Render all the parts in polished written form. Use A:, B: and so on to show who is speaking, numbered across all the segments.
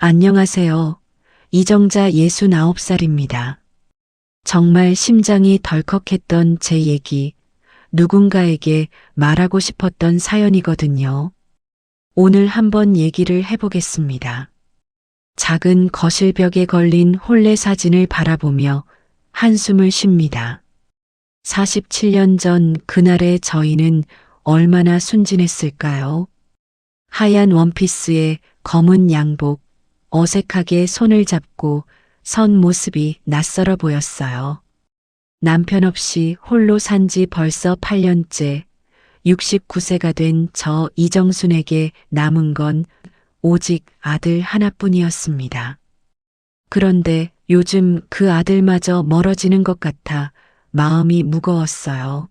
A: 안녕하세요. 이정자 69살입니다. 정말 심장이 덜컥했던 제 얘기, 누군가에게 말하고 싶었던 사연이거든요. 오늘 한번 얘기를 해보겠습니다. 작은 거실벽에 걸린 혼례 사진을 바라보며 한숨을 쉽니다. 47년 전 그날의 저희는 얼마나 순진했을까요? 하얀 원피스에 검은 양복, 어색하게 손을 잡고 선 모습이 낯설어 보였어요. 남편 없이 홀로 산 지 벌써 8년째, 69세가 된 저 이정순에게 남은 건 오직 아들 하나뿐이었습니다. 그런데 요즘 그 아들마저 멀어지는 것 같아 마음이 무거웠어요.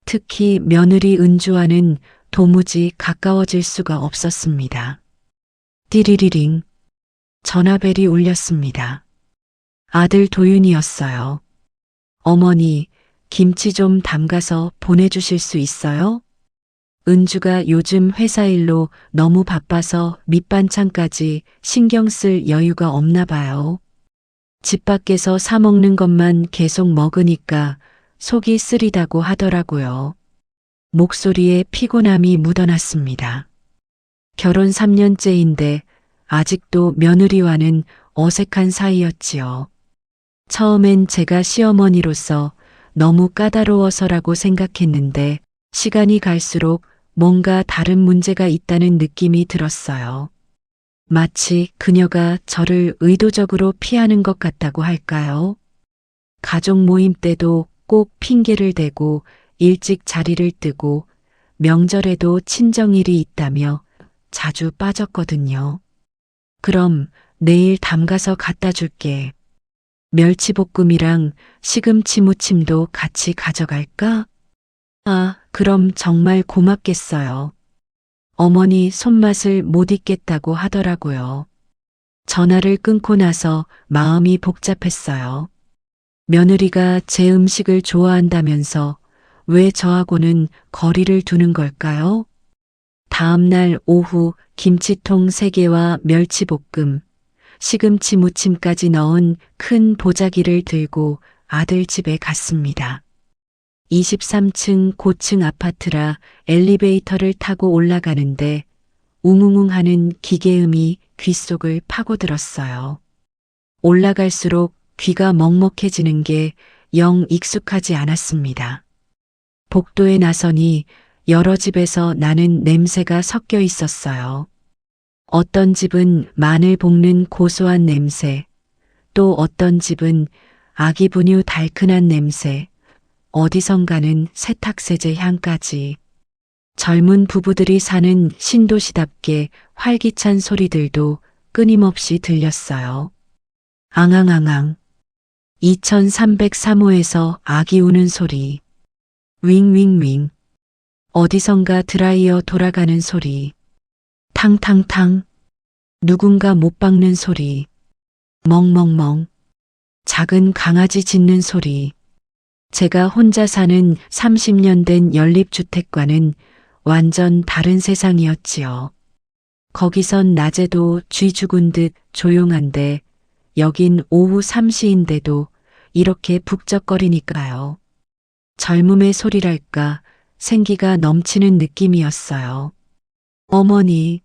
A: 특히 며느리 은주와는 도무지 가까워질 수가 없었습니다. 띠리리링. 전화벨이 울렸습니다. 아들 도윤이었어요. 어머니, 김치 좀 담가서 보내주실 수 있어요? 은주가 요즘 회사 일로 너무 바빠서 밑반찬까지 신경 쓸 여유가 없나 봐요. 집 밖에서 사 먹는 것만 계속 먹으니까 속이 쓰리다고 하더라고요. 목소리에 피곤함이 묻어났습니다. 결혼 3년째인데 아직도 며느리와는 어색한 사이였지요. 처음엔 제가 시어머니로서 너무 까다로워서라고 생각했는데 시간이 갈수록 뭔가 다른 문제가 있다는 느낌이 들었어요. 마치 그녀가 저를 의도적으로 피하는 것 같다고 할까요? 가족 모임 때도 꼭 핑계를 대고 일찍 자리를 뜨고 명절에도 친정일이 있다며 자주 빠졌거든요. 그럼 내일 담가서 갖다 줄게. 멸치볶음이랑 시금치 무침도 같이 가져갈까? 아, 그럼 정말 고맙겠어요. 어머니 손맛을 못 잊겠다고 하더라고요. 전화를 끊고 나서 마음이 복잡했어요. 며느리가 제 음식을 좋아한다면서 왜 저하고는 거리를 두는 걸까요? 다음 날 오후 김치통 3개와 멸치볶음, 시금치 무침까지 넣은 큰 보자기를 들고 아들 집에 갔습니다. 23층 고층 아파트라 엘리베이터를 타고 올라가는데 웅웅웅 하는 기계음이 귓속을 파고들었어요. 올라갈수록 귀가 먹먹해지는 게 영 익숙하지 않았습니다. 복도에 나서니 여러 집에서 나는 냄새가 섞여 있었어요. 어떤 집은 마늘 볶는 고소한 냄새, 또 어떤 집은 아기 분유 달큰한 냄새, 어디선가는 세탁세제 향까지. 젊은 부부들이 사는 신도시답게 활기찬 소리들도 끊임없이 들렸어요. 앙앙앙앙. 2303호에서 아기 우는 소리. 윙윙윙. 어디선가 드라이어 돌아가는 소리. 탕탕탕. 누군가 못 박는 소리. 멍멍멍. 작은 강아지 짖는 소리. 제가 혼자 사는 30년 된 연립주택과는 완전 다른 세상이었지요. 거기선 낮에도 쥐 죽은 듯 조용한데 여긴 오후 3시인데도 이렇게 북적거리니까요. 젊음의 소리랄까 생기가 넘치는 느낌이었어요. 어머니.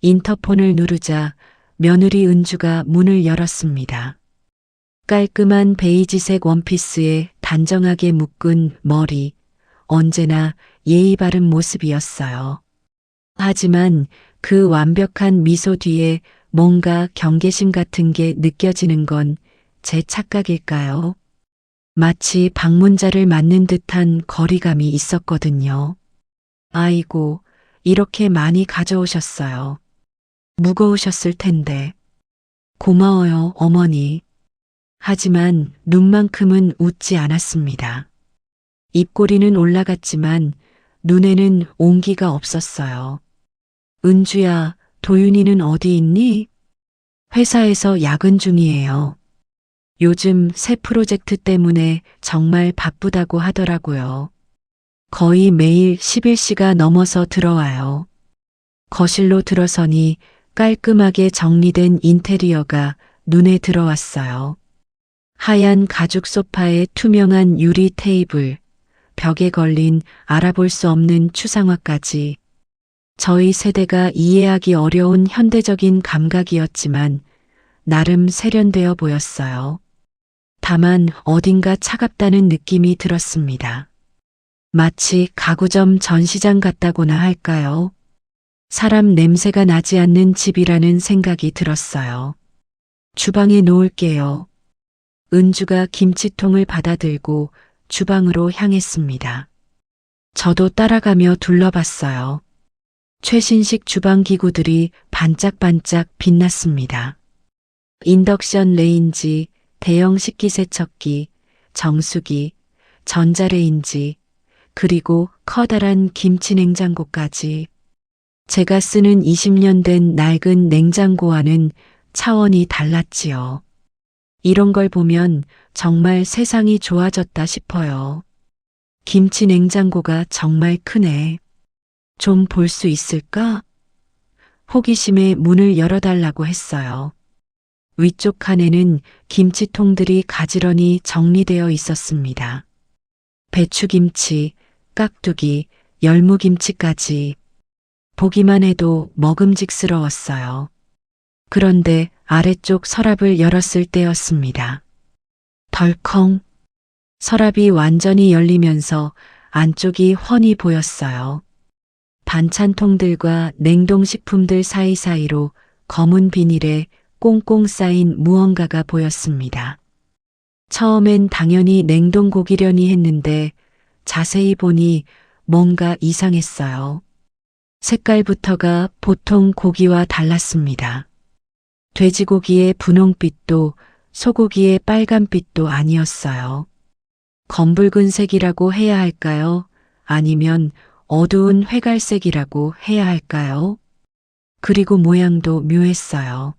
A: 인터폰을 누르자 며느리 은주가 문을 열었습니다. 깔끔한 베이지색 원피스에 단정하게 묶은 머리, 언제나 예의 바른 모습이었어요. 하지만 그 완벽한 미소 뒤에 뭔가 경계심 같은 게 느껴지는 건 제 착각일까요? 마치 방문자를 맞는 듯한 거리감이 있었거든요. 아이고, 이렇게 많이 가져오셨어요. 무거우셨을 텐데. 고마워요, 어머니. 하지만 눈만큼은 웃지 않았습니다. 입꼬리는 올라갔지만 눈에는 온기가 없었어요. 은주야, 도윤이는 어디 있니? 회사에서 야근 중이에요. 요즘 새 프로젝트 때문에 정말 바쁘다고 하더라고요. 거의 매일 11시가 넘어서 들어와요. 거실로 들어서니 깔끔하게 정리된 인테리어가 눈에 들어왔어요. 하얀 가죽 소파에 투명한 유리 테이블, 벽에 걸린 알아볼 수 없는 추상화까지 저희 세대가 이해하기 어려운 현대적인 감각이었지만 나름 세련되어 보였어요. 다만 어딘가 차갑다는 느낌이 들었습니다. 마치 가구점 전시장 같다고나 할까요? 사람 냄새가 나지 않는 집이라는 생각이 들었어요. 주방에 놓을게요. 은주가 김치통을 받아들고 주방으로 향했습니다. 저도 따라가며 둘러봤어요. 최신식 주방 기구들이 반짝반짝 빛났습니다. 인덕션 레인지, 대형 식기세척기, 정수기, 전자레인지, 그리고 커다란 김치 냉장고까지. 제가 쓰는 20년 된 낡은 냉장고와는 차원이 달랐지요. 이런 걸 보면 정말 세상이 좋아졌다 싶어요. 김치 냉장고가 정말 크네. 좀 볼 수 있을까? 호기심에 문을 열어달라고 했어요. 위쪽 칸에는 김치통들이 가지런히 정리되어 있었습니다. 배추김치, 깍두기, 열무김치까지. 보기만 해도 먹음직스러웠어요. 그런데 아래쪽 서랍을 열었을 때였습니다. 덜컹. 서랍이 완전히 열리면서 안쪽이 훤히 보였어요. 반찬통들과 냉동식품들 사이사이로 검은 비닐에 꽁꽁 쌓인 무언가가 보였습니다. 처음엔 당연히 냉동고기려니 했는데 자세히 보니 뭔가 이상했어요. 색깔부터가 보통 고기와 달랐습니다. 돼지고기의 분홍빛도 소고기의 빨간빛도 아니었어요. 검붉은 색이라고 해야 할까요? 아니면 어두운 회갈색이라고 해야 할까요? 그리고 모양도 묘했어요.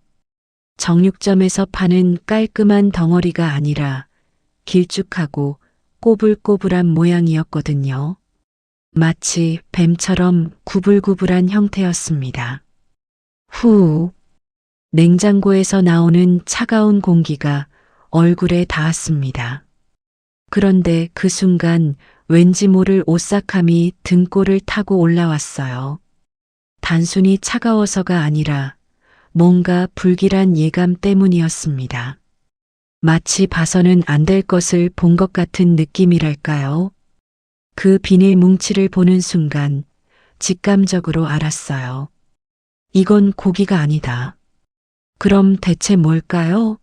A: 정육점에서 파는 깔끔한 덩어리가 아니라 길쭉하고 꼬불꼬불한 모양이었거든요. 마치 뱀처럼 구불구불한 형태였습니다. 후, 냉장고에서 나오는 차가운 공기가 얼굴에 닿았습니다. 그런데 그 순간 왠지 모를 오싹함이 등골을 타고 올라왔어요. 단순히 차가워서가 아니라 뭔가 불길한 예감 때문이었습니다. 마치 봐서는 안 될 것을 본 것 같은 느낌이랄까요? 그 비닐 뭉치를 보는 순간 직감적으로 알았어요. 이건 고기가 아니다. 그럼 대체 뭘까요?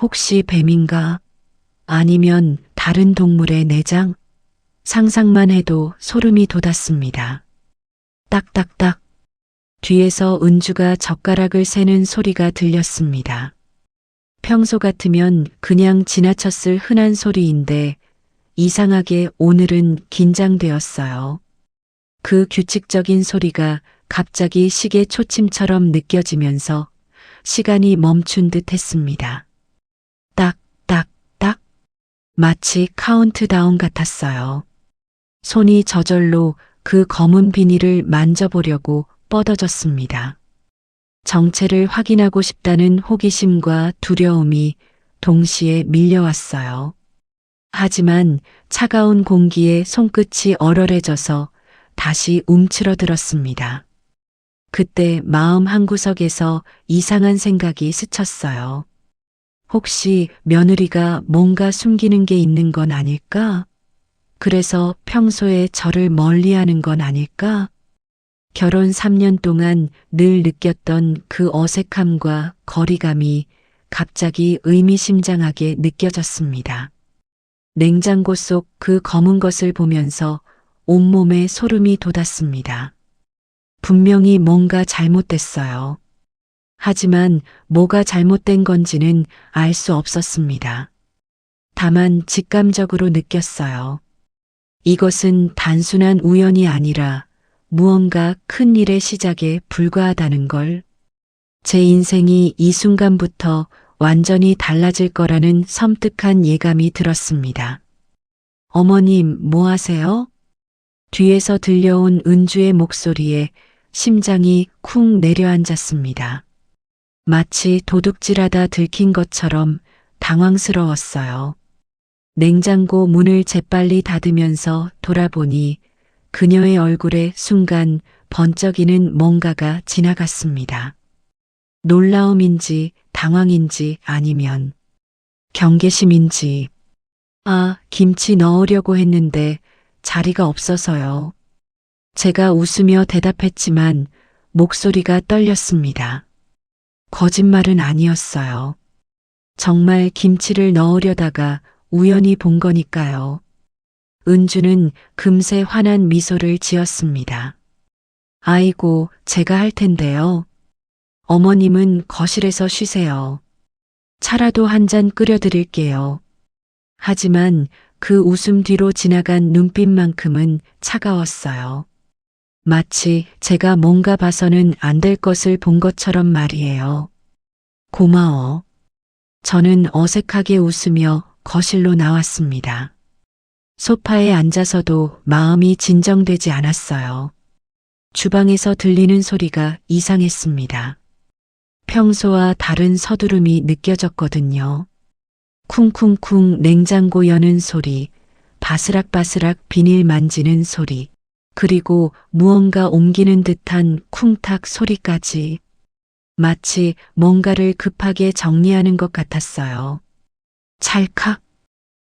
A: 혹시 뱀인가? 아니면 다른 동물의 내장? 상상만 해도 소름이 돋았습니다. 딱딱딱. 뒤에서 은주가 젓가락을 세는 소리가 들렸습니다. 평소 같으면 그냥 지나쳤을 흔한 소리인데 이상하게 오늘은 긴장되었어요. 그 규칙적인 소리가 갑자기 시계 초침처럼 느껴지면서 시간이 멈춘 듯 했습니다. 딱, 딱, 딱. 마치 카운트다운 같았어요. 손이 저절로 그 검은 비닐을 만져보려고 뻗어졌습니다. 정체를 확인하고 싶다는 호기심과 두려움이 동시에 밀려왔어요. 하지만 차가운 공기에 손끝이 얼얼해져서 다시 움츠러들었습니다. 그때 마음 한구석에서 이상한 생각이 스쳤어요. 혹시 며느리가 뭔가 숨기는 게 있는 건 아닐까? 그래서 평소에 저를 멀리하는 건 아닐까? 결혼 3년 동안 늘 느꼈던 그 어색함과 거리감이 갑자기 의미심장하게 느껴졌습니다. 냉장고 속 그 검은 것을 보면서 온몸에 소름이 돋았습니다. 분명히 뭔가 잘못됐어요. 하지만 뭐가 잘못된 건지는 알 수 없었습니다. 다만 직감적으로 느꼈어요. 이것은 단순한 우연이 아니라 무언가 큰 일의 시작에 불과하다는 걸. 제 인생이 이 순간부터 완전히 달라질 거라는 섬뜩한 예감이 들었습니다. 어머님, 뭐 하세요? 뒤에서 들려온 은주의 목소리에 심장이 쿵 내려앉았습니다. 마치 도둑질하다 들킨 것처럼 당황스러웠어요. 냉장고 문을 재빨리 닫으면서 돌아보니 그녀의 얼굴에 순간 번쩍이는 뭔가가 지나갔습니다. 놀라움인지 당황인지 아니면 경계심인지. 아, 김치 넣으려고 했는데 자리가 없어서요. 제가 웃으며 대답했지만 목소리가 떨렸습니다. 거짓말은 아니었어요. 정말 김치를 넣으려다가 우연히 본 거니까요. 은주는 금세 환한 미소를 지었습니다. 아이고, 제가 할 텐데요. 어머님은 거실에서 쉬세요. 차라도 한 잔 끓여드릴게요. 하지만 그 웃음 뒤로 지나간 눈빛만큼은 차가웠어요. 마치 제가 뭔가 봐서는 안 될 것을 본 것처럼 말이에요. 고마워. 저는 어색하게 웃으며 거실로 나왔습니다. 소파에 앉아서도 마음이 진정되지 않았어요. 주방에서 들리는 소리가 이상했습니다. 평소와 다른 서두름이 느껴졌거든요. 쿵쿵쿵 냉장고 여는 소리, 바스락바스락 비닐 만지는 소리, 그리고 무언가 옮기는 듯한 쿵탁 소리까지. 마치 뭔가를 급하게 정리하는 것 같았어요. 찰칵.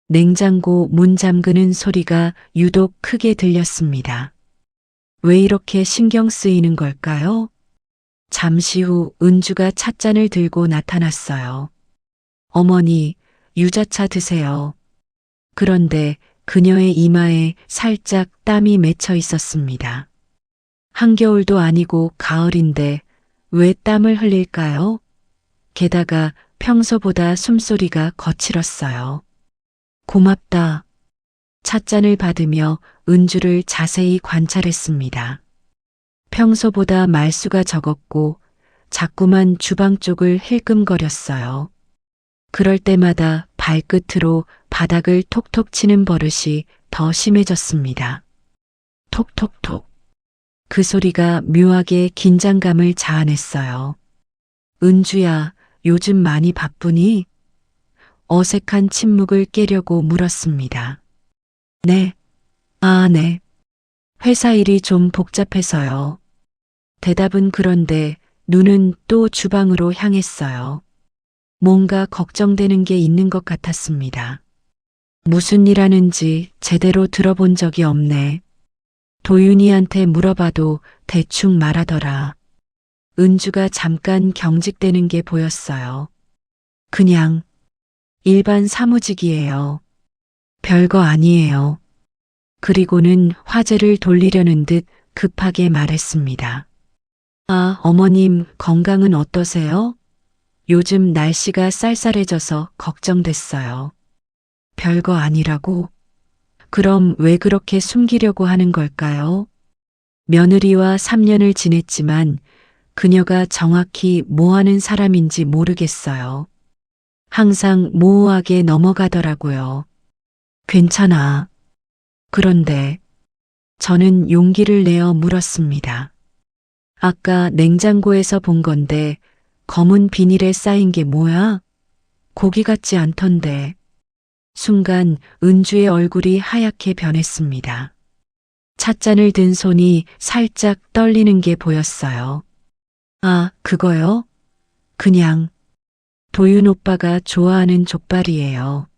A: 냉장고 문 잠그는 소리가 유독 크게 들렸습니다. 왜 이렇게 신경 쓰이는 걸까요? 잠시 후 은주가 찻잔을 들고 나타났어요. 어머니, 유자차 드세요. 그런데 그녀의 이마에 살짝 땀이 맺혀 있었습니다. 한겨울도 아니고 가을인데 왜 땀을 흘릴까요? 게다가 평소보다 숨소리가 거칠었어요. 고맙다. 찻잔을 받으며 은주를 자세히 관찰했습니다. 평소보다 말수가 적었고 자꾸만 주방 쪽을 힐끔거렸어요. 그럴 때마다 발끝으로 바닥을 톡톡 치는 버릇이 더 심해졌습니다. 톡톡톡. 그 소리가 묘하게 긴장감을 자아냈어요. 은주야, 요즘 많이 바쁘니? 어색한 침묵을 깨려고 물었습니다. 네. 아, 네. 회사 일이 좀 복잡해서요. 대답은 그런데 눈은 또 주방으로 향했어요. 뭔가 걱정되는 게 있는 것 같았습니다. 무슨 일 하는지 제대로 들어본 적이 없네. 도윤이한테 물어봐도 대충 말하더라. 은주가 잠깐 경직되는 게 보였어요. 그냥 일반 사무직이에요. 별거 아니에요. 그리고는 화제를 돌리려는 듯 급하게 말했습니다. 아, 어머님 건강은 어떠세요? 요즘 날씨가 쌀쌀해져서 걱정됐어요. 별거 아니라고? 그럼 왜 그렇게 숨기려고 하는 걸까요? 며느리와 3년을 지냈지만 그녀가 정확히 뭐 하는 사람인지 모르겠어요. 항상 모호하게 넘어가더라고요. 괜찮아. 그런데 저는 용기를 내어 물었습니다. 아까 냉장고에서 본 건데 검은 비닐에 쌓인 게 뭐야? 고기 같지 않던데. 순간 은주의 얼굴이 하얗게 변했습니다. 찻잔을 든 손이 살짝 떨리는 게 보였어요. 아, 그거요? 그냥 도윤 오빠가 좋아하는 족발이에요.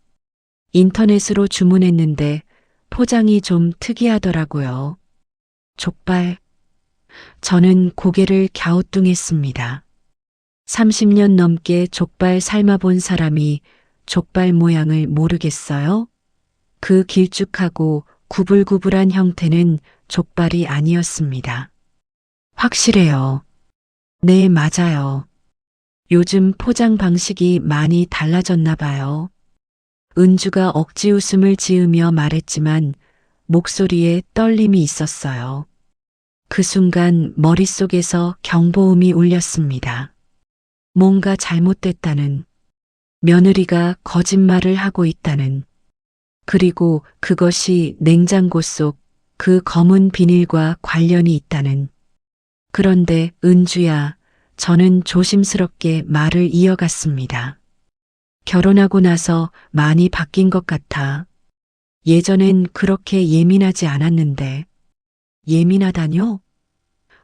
A: 인터넷으로 주문했는데 포장이 좀 특이하더라고요. 족발. 저는 고개를 갸우뚱했습니다. 30년 넘게 족발 삶아본 사람이 족발 모양을 모르겠어요? 그 길쭉하고 구불구불한 형태는 족발이 아니었습니다. 확실해요. 네, 맞아요. 요즘 포장 방식이 많이 달라졌나 봐요. 은주가 억지 웃음을 지으며 말했지만 목소리에 떨림이 있었어요. 그 순간 머릿속에서 경보음이 울렸습니다. 뭔가 잘못됐다는, 며느리가 거짓말을 하고 있다는, 그리고 그것이 냉장고 속 그 검은 비닐과 관련이 있다는. 그런데 은주야, 저는 조심스럽게 말을 이어갔습니다. 결혼하고 나서 많이 바뀐 것 같아. 예전엔 그렇게 예민하지 않았는데. 예민하다뇨?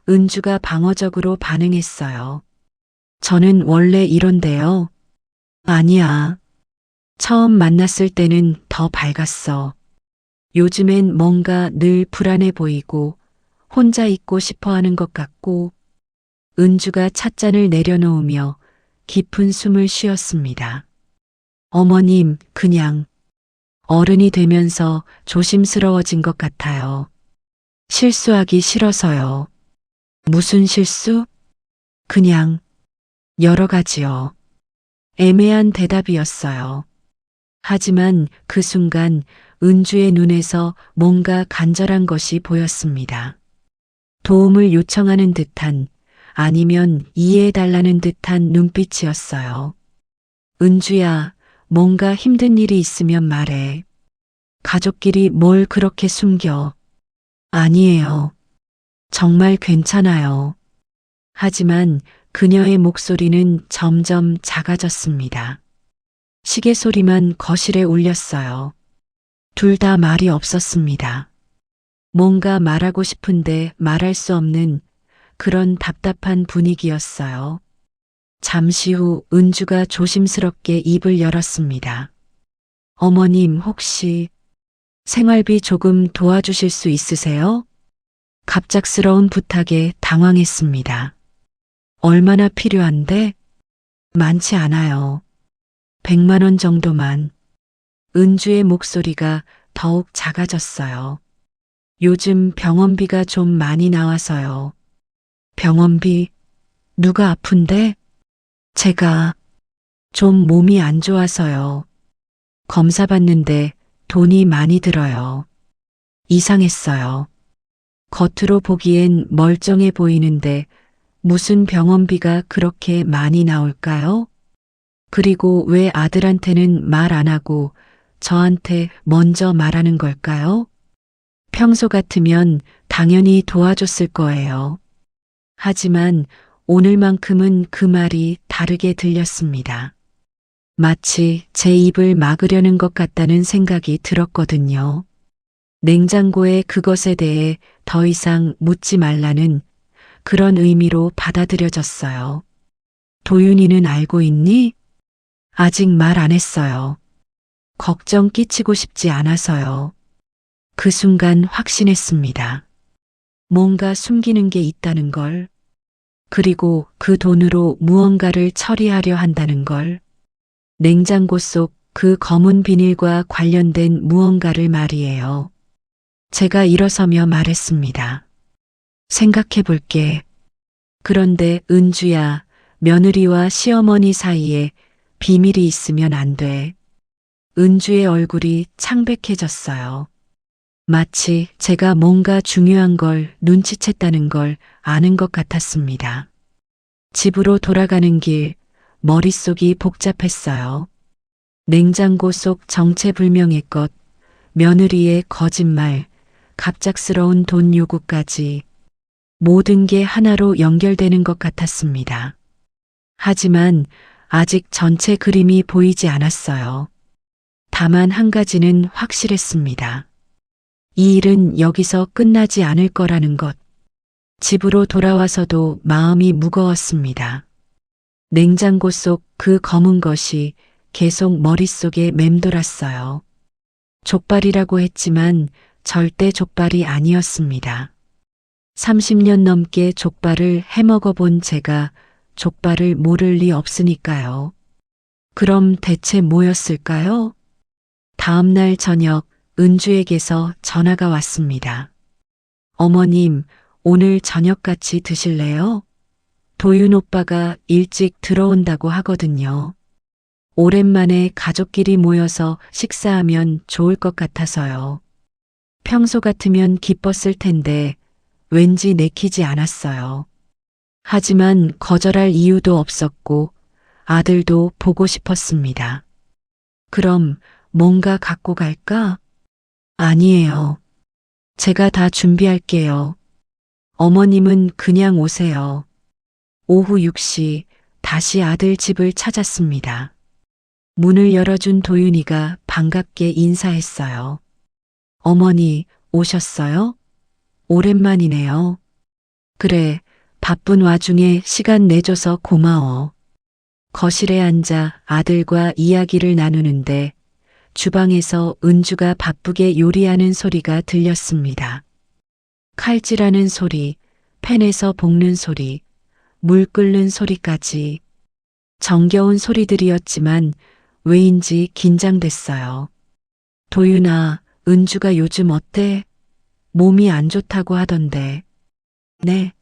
A: 은주가 방어적으로 반응했어요. 저는 원래 이런데요. 아니야. 처음 만났을 때는 더 밝았어. 요즘엔 뭔가 늘 불안해 보이고 혼자 있고 싶어 하는 것 같고. 은주가 찻잔을 내려놓으며 깊은 숨을 쉬었습니다. 어머님, 그냥 어른이 되면서 조심스러워진 것 같아요. 실수하기 싫어서요. 무슨 실수? 그냥 여러 가지요. 애매한 대답이었어요. 하지만 그 순간 은주의 눈에서 뭔가 간절한 것이 보였습니다. 도움을 요청하는 듯한, 아니면 이해해달라는 듯한 눈빛이었어요. 은주야, 뭔가 힘든 일이 있으면 말해. 가족끼리 뭘 그렇게 숨겨. 아니에요. 정말 괜찮아요. 하지만 그녀의 목소리는 점점 작아졌습니다. 시계 소리만 거실에 울렸어요. 둘 다 말이 없었습니다. 뭔가 말하고 싶은데 말할 수 없는 그런 답답한 분위기였어요. 잠시 후 은주가 조심스럽게 입을 열었습니다. 어머님, 혹시 생활비 조금 도와주실 수 있으세요? 갑작스러운 부탁에 당황했습니다. 얼마나 필요한데? 많지 않아요. 100만 원 정도만. 은주의 목소리가 더욱 작아졌어요. 요즘 병원비가 좀 많이 나와서요. 병원비? 누가 아픈데? 제가 좀 몸이 안 좋아서요. 검사 받는데 돈이 많이 들어요. 이상했어요. 겉으로 보기엔 멀쩡해 보이는데 무슨 병원비가 그렇게 많이 나올까요? 그리고 왜 아들한테는 말 안 하고 저한테 먼저 말하는 걸까요? 평소 같으면 당연히 도와줬을 거예요. 하지만 오늘만큼은 그 말이 다르게 들렸습니다. 마치 제 입을 막으려는 것 같다는 생각이 들었거든요. 냉장고에 그것에 대해 더 이상 묻지 말라는 그런 의미로 받아들여졌어요. 도윤이는 알고 있니? 아직 말 안 했어요. 걱정 끼치고 싶지 않아서요. 그 순간 확신했습니다. 뭔가 숨기는 게 있다는 걸. 그리고 그 돈으로 무언가를 처리하려 한다는 걸. 냉장고 속 그 검은 비닐과 관련된 무언가를 말이에요. 제가 일어서며 말했습니다. 생각해 볼게. 그런데 은주야, 며느리와 시어머니 사이에 비밀이 있으면 안 돼. 은주의 얼굴이 창백해졌어요. 마치 제가 뭔가 중요한 걸 눈치챘다는 걸 아는 것 같았습니다. 집으로 돌아가는 길, 머릿속이 복잡했어요. 냉장고 속 정체불명의 것, 며느리의 거짓말, 갑작스러운 돈 요구까지 모든 게 하나로 연결되는 것 같았습니다. 하지만 아직 전체 그림이 보이지 않았어요. 다만 한 가지는 확실했습니다. 이 일은 여기서 끝나지 않을 거라는 것. 집으로 돌아와서도 마음이 무거웠습니다. 냉장고 속 그 검은 것이 계속 머릿속에 맴돌았어요. 족발이라고 했지만 절대 족발이 아니었습니다. 30년 넘게 족발을 해먹어 본 제가 족발을 모를 리 없으니까요. 그럼 대체 뭐였을까요? 다음 날 저녁 은주에게서 전화가 왔습니다. 어머님, 오늘 저녁 같이 드실래요? 도윤 오빠가 일찍 들어온다고 하거든요. 오랜만에 가족끼리 모여서 식사하면 좋을 것 같아서요. 평소 같으면 기뻤을 텐데 왠지 내키지 않았어요. 하지만 거절할 이유도 없었고 아들도 보고 싶었습니다. 그럼 뭔가 갖고 갈까? 아니에요. 제가 다 준비할게요. 어머님은 그냥 오세요. 오후 6시 다시 아들 집을 찾았습니다. 문을 열어준 도윤이가 반갑게 인사했어요. 어머니, 오셨어요? 오랜만이네요. 그래, 바쁜 와중에 시간 내줘서 고마워. 거실에 앉아 아들과 이야기를 나누는데 주방에서 은주가 바쁘게 요리하는 소리가 들렸습니다. 칼질하는 소리, 팬에서 볶는 소리, 물 끓는 소리까지 정겨운 소리들이었지만 왜인지 긴장됐어요. 도윤아, 은주가 요즘 어때? 몸이 안 좋다고 하던데. 네,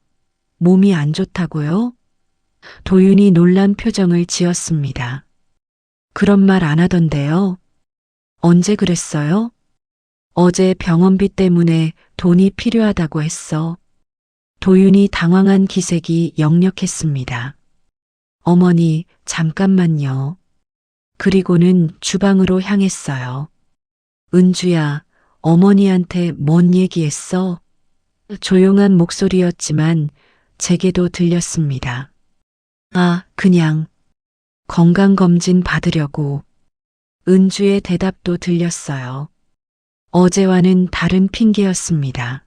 A: 몸이 안 좋다고요? 도윤이 놀란 표정을 지었습니다. 그런 말 안 하던데요. 언제 그랬어요? 어제 병원비 때문에 돈이 필요하다고 했어. 도윤이 당황한 기색이 역력했습니다. 어머니, 잠깐만요. 그리고는 주방으로 향했어요. 은주야, 어머니한테 뭔 얘기했어? 조용한 목소리였지만 제게도 들렸습니다. 아, 그냥 건강검진 받으려고. 은주의 대답도 들렸어요. 어제와는 다른 핑계였습니다.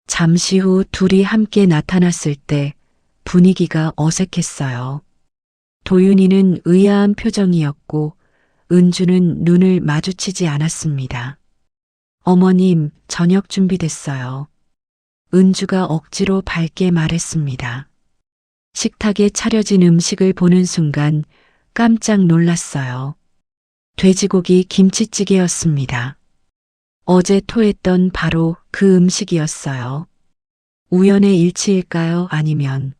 A: 잠시 후 둘이 함께 나타났을 때 분위기가 어색했어요. 도윤이는 의아한 표정이었고 은주는 눈을 마주치지 않았습니다. 어머님, 저녁 준비됐어요. 은주가 억지로 밝게 말했습니다. 식탁에 차려진 음식을 보는 순간 깜짝 놀랐어요. 돼지고기 김치찌개였습니다. 어제 토했던 바로 그 음식이었어요. 우연의 일치일까요? 아니면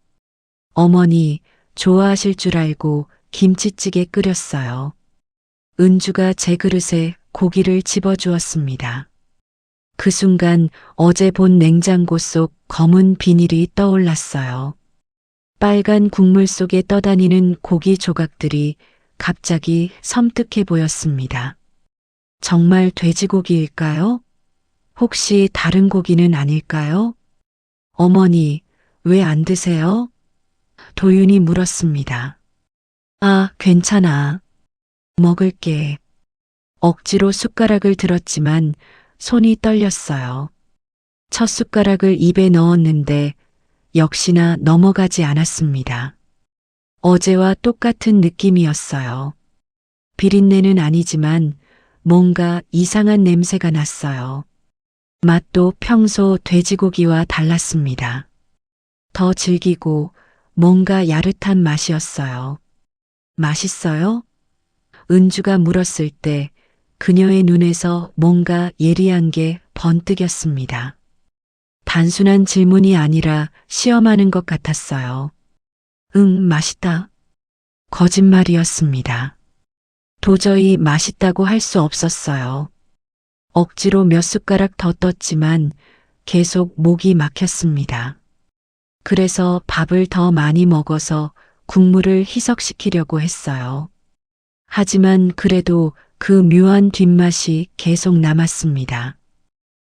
A: 어머니 좋아하실 줄 알고 김치찌개 끓였어요. 은주가 제 그릇에 고기를 집어주었습니다. 그 순간 어제 본 냉장고 속 검은 비닐이 떠올랐어요. 빨간 국물 속에 떠다니는 고기 조각들이 갑자기 섬뜩해 보였습니다. 정말 돼지고기일까요? 혹시 다른 고기는 아닐까요? 어머니, 왜 안 드세요? 도윤이 물었습니다. 아, 괜찮아. 먹을게. 억지로 숟가락을 들었지만 손이 떨렸어요. 첫 숟가락을 입에 넣었는데 역시나 넘어가지 않았습니다. 어제와 똑같은 느낌이었어요. 비린내는 아니지만 뭔가 이상한 냄새가 났어요. 맛도 평소 돼지고기와 달랐습니다. 더 질기고 뭔가 야릇한 맛이었어요. 맛있어요? 은주가 물었을 때 그녀의 눈에서 뭔가 예리한 게 번뜩였습니다. 단순한 질문이 아니라 시험하는 것 같았어요. 응, 맛있다. 거짓말이었습니다. 도저히 맛있다고 할 수 없었어요. 억지로 몇 숟가락 더 떴지만 계속 목이 막혔습니다. 그래서 밥을 더 많이 먹어서 국물을 희석시키려고 했어요. 하지만 그래도 그 묘한 뒷맛이 계속 남았습니다.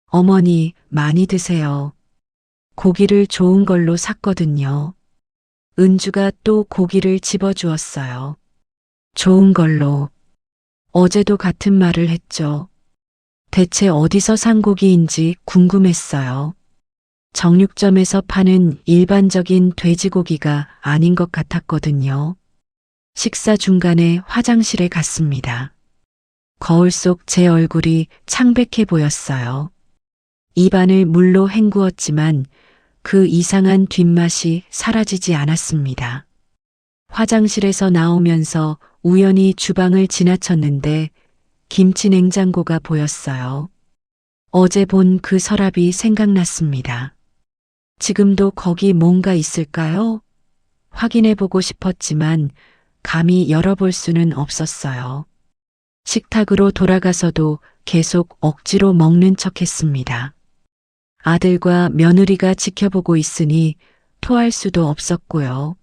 A: 어머니, 많이 드세요. 고기를 좋은 걸로 샀거든요. 은주가 또 고기를 집어주었어요. 좋은 걸로. 어제도 같은 말을 했죠. 대체 어디서 산 고기인지 궁금했어요. 정육점에서 파는 일반적인 돼지고기가 아닌 것 같았거든요. 식사 중간에 화장실에 갔습니다. 거울 속 제 얼굴이 창백해 보였어요. 입안을 물로 헹구었지만 그 이상한 뒷맛이 사라지지 않았습니다. 화장실에서 나오면서 우연히 주방을 지나쳤는데 김치 냉장고가 보였어요. 어제 본 그 서랍이 생각났습니다. 지금도 거기 뭔가 있을까요? 확인해 보고 싶었지만 감히 열어볼 수는 없었어요. 식탁으로 돌아가서도 계속 억지로 먹는 척 했습니다. 아들과 며느리가 지켜보고 있으니 토할 수도 없었고요.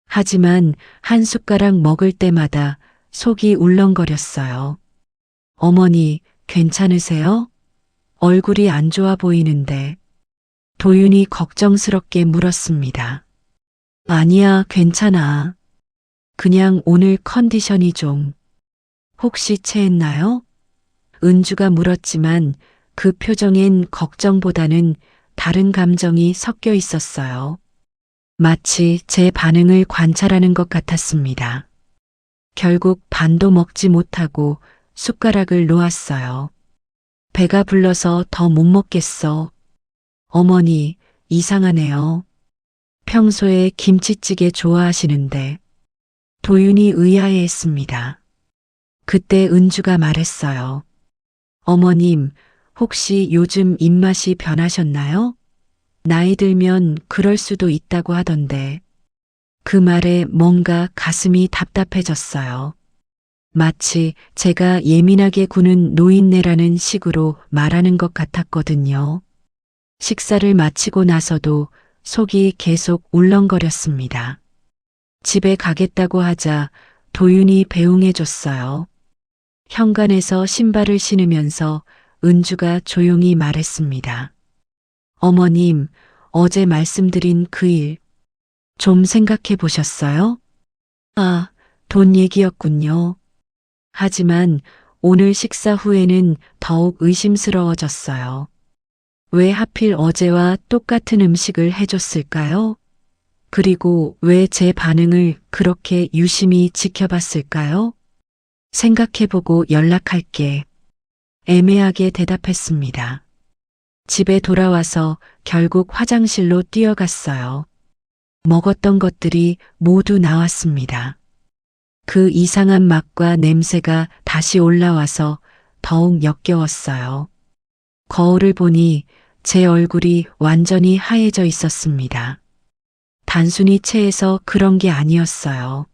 A: 하지만 한 숟가락 먹을 때마다 속이 울렁거렸어요. 어머니, 괜찮으세요? 얼굴이 안 좋아 보이는데. 도윤이 걱정스럽게 물었습니다. 아니야, 괜찮아. 그냥 오늘 컨디션이 좀. 혹시 체했나요? 은주가 물었지만 그 표정엔 걱정보다는 다른 감정이 섞여 있었어요. 마치 제 반응을 관찰하는 것 같았습니다. 결국 반도 먹지 못하고 숟가락을 놓았어요. 배가 불러서 더 못 먹겠어. 어머니, 이상하네요. 평소에 김치찌개 좋아하시는데. 도윤이 의아해했습니다. 그때 은주가 말했어요. 어머님, 혹시 요즘 입맛이 변하셨나요? 나이 들면 그럴 수도 있다고 하던데. 그 말에 뭔가 가슴이 답답해졌어요. 마치 제가 예민하게 구는 노인네라는 식으로 말하는 것 같았거든요. 식사를 마치고 나서도 속이 계속 울렁거렸습니다. 집에 가겠다고 하자 도윤이 배웅해줬어요. 현관에서 신발을 신으면서 은주가 조용히 말했습니다. 어머님, 어제 말씀드린 그 일, 좀 생각해 보셨어요? 아, 돈 얘기였군요. 하지만 오늘 식사 후에는 더욱 의심스러워졌어요. 왜 하필 어제와 똑같은 음식을 해줬을까요? 그리고 왜 제 반응을 그렇게 유심히 지켜봤을까요? 생각해보고 연락할게. 애매하게 대답했습니다. 집에 돌아와서 결국 화장실로 뛰어갔어요. 먹었던 것들이 모두 나왔습니다. 그 이상한 맛과 냄새가 다시 올라와서 더욱 역겨웠어요. 거울을 보니 제 얼굴이 완전히 하얘져 있었습니다. 단순히 체해서 그런 게 아니었어요.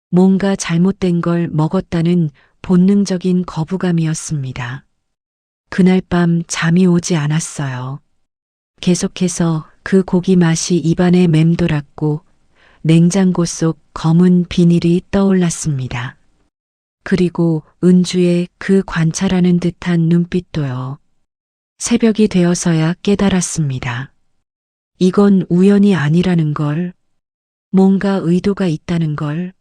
A: 뭔가 잘못된 걸 먹었다는 본능적인 거부감이었습니다. 그날 밤 잠이 오지 않았어요. 계속해서 그 고기 맛이 입안에 맴돌았고 냉장고 속 검은 비닐이 떠올랐습니다. 그리고 은주의 그 관찰하는 듯한 눈빛도요. 새벽이 되어서야 깨달았습니다. 이건 우연이 아니라는 걸, 뭔가 의도가 있다는 걸,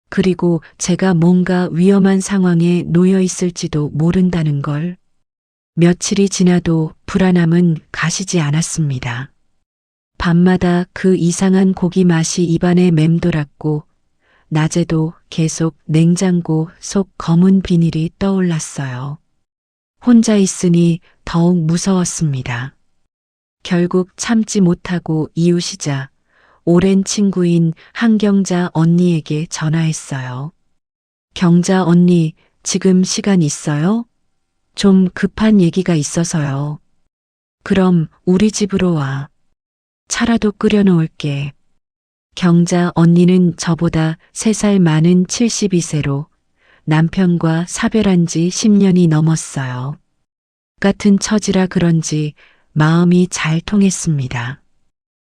A: 그리고 제가 뭔가 위험한 상황에 놓여 있을지도 모른다는 걸. 며칠이 지나도 불안함은 가시지 않았습니다. 밤마다 그 이상한 고기 맛이 입안에 맴돌았고, 낮에도 계속 냉장고 속 검은 비닐이 떠올랐어요. 혼자 있으니 더욱 무서웠습니다. 결국 참지 못하고 이웃이자 오랜 친구인 한경자 언니에게 전화했어요. 경자 언니, 지금 시간 있어요? 좀 급한 얘기가 있어서요. 그럼 우리 집으로 와. 차라도 끓여 놓을게. 경자 언니는 저보다 3살 많은 72세로 남편과 사별한 지 10년이 넘었어요. 같은 처지라 그런지 마음이 잘 통했습니다.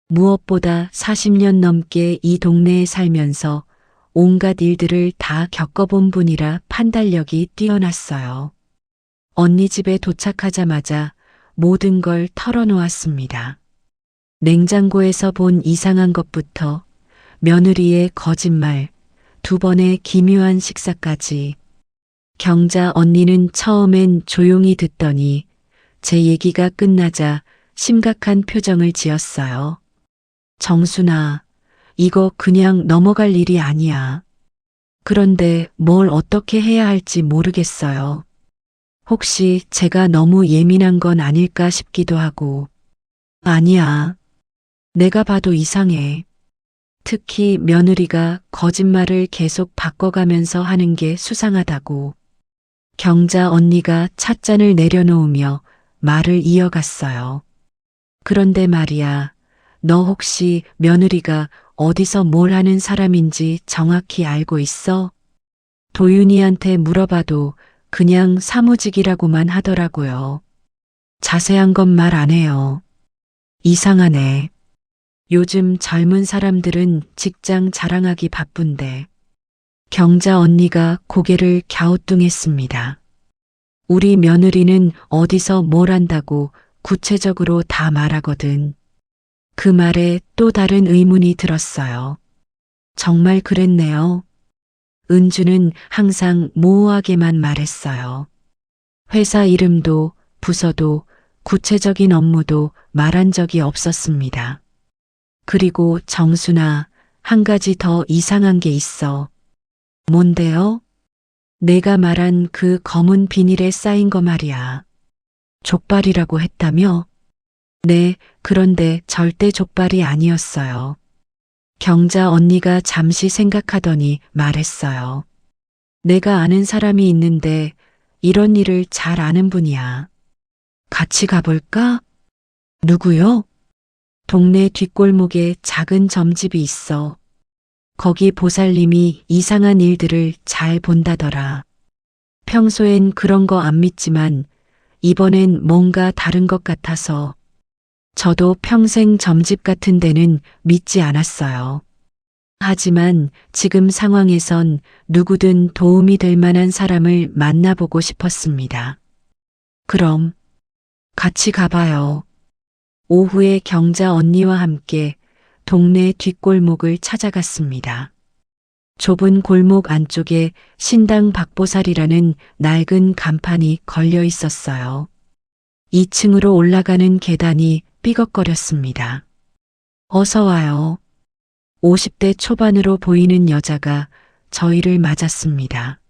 A: 무엇보다 40년 넘게 이 동네에 살면서 온갖 일들을 다 겪어본 분이라 판단력이 뛰어났어요. 언니 집에 도착하자마자 모든 걸 털어놓았습니다. 냉장고에서 본 이상한 것부터 며느리의 거짓말, 2번의 기묘한 식사까지. 경자 언니는 처음엔 조용히 듣더니 제 얘기가 끝나자 심각한 표정을 지었어요. 정순아, 이거 그냥 넘어갈 일이 아니야. 그런데 뭘 어떻게 해야 할지 모르겠어요. 혹시 제가 너무 예민한 건 아닐까 싶기도 하고. 아니야. 내가 봐도 이상해. 특히 며느리가 거짓말을 계속 바꿔가면서 하는 게 수상하다고. 경자 언니가 찻잔을 내려놓으며 말을 이어갔어요. 그런데 말이야, 너 혹시 며느리가 어디서 뭘 하는 사람인지 정확히 알고 있어? 도윤이한테 물어봐도 그냥 사무직이라고만 하더라고요. 자세한 건 말 안 해요. 이상하네. 요즘 젊은 사람들은 직장 자랑하기 바쁜데. 경자 언니가 고개를 갸우뚱했습니다. 우리 며느리는 어디서 뭘 한다고 구체적으로 다 말하거든. 그 말에 또 다른 의문이 들었어요. 정말 그랬네요. 은주는 항상 모호하게만 말했어요. 회사 이름도 부서도 구체적인 업무도 말한 적이 없었습니다. 그리고 정순아, 한 가지 더 이상한 게 있어. 뭔데요? 내가 말한 그 검은 비닐에 쌓인 거 말이야. 족발이라고 했다며? 네, 그런데 절대 족발이 아니었어요. 경자 언니가 잠시 생각하더니 말했어요. 내가 아는 사람이 있는데 이런 일을 잘 아는 분이야. 같이 가볼까? 누구요? 동네 뒷골목에 작은 점집이 있어. 거기 보살님이 이상한 일들을 잘 본다더라. 평소엔 그런 거 안 믿지만 이번엔 뭔가 다른 것 같아서 저도 평생 점집 같은 데는 믿지 않았어요. 하지만 지금 상황에선 누구든 도움이 될 만한 사람을 만나보고 싶었습니다. 그럼 같이 가봐요. 오후에 경자 언니와 함께 동네 뒷골목을 찾아갔습니다. 좁은 골목 안쪽에 신당 박보살이라는 낡은 간판이 걸려 있었어요. 2층으로 올라가는 계단이 삐걱거렸습니다. 어서 와요. 50대 초반으로 보이는 여자가 저희를 맞았습니다.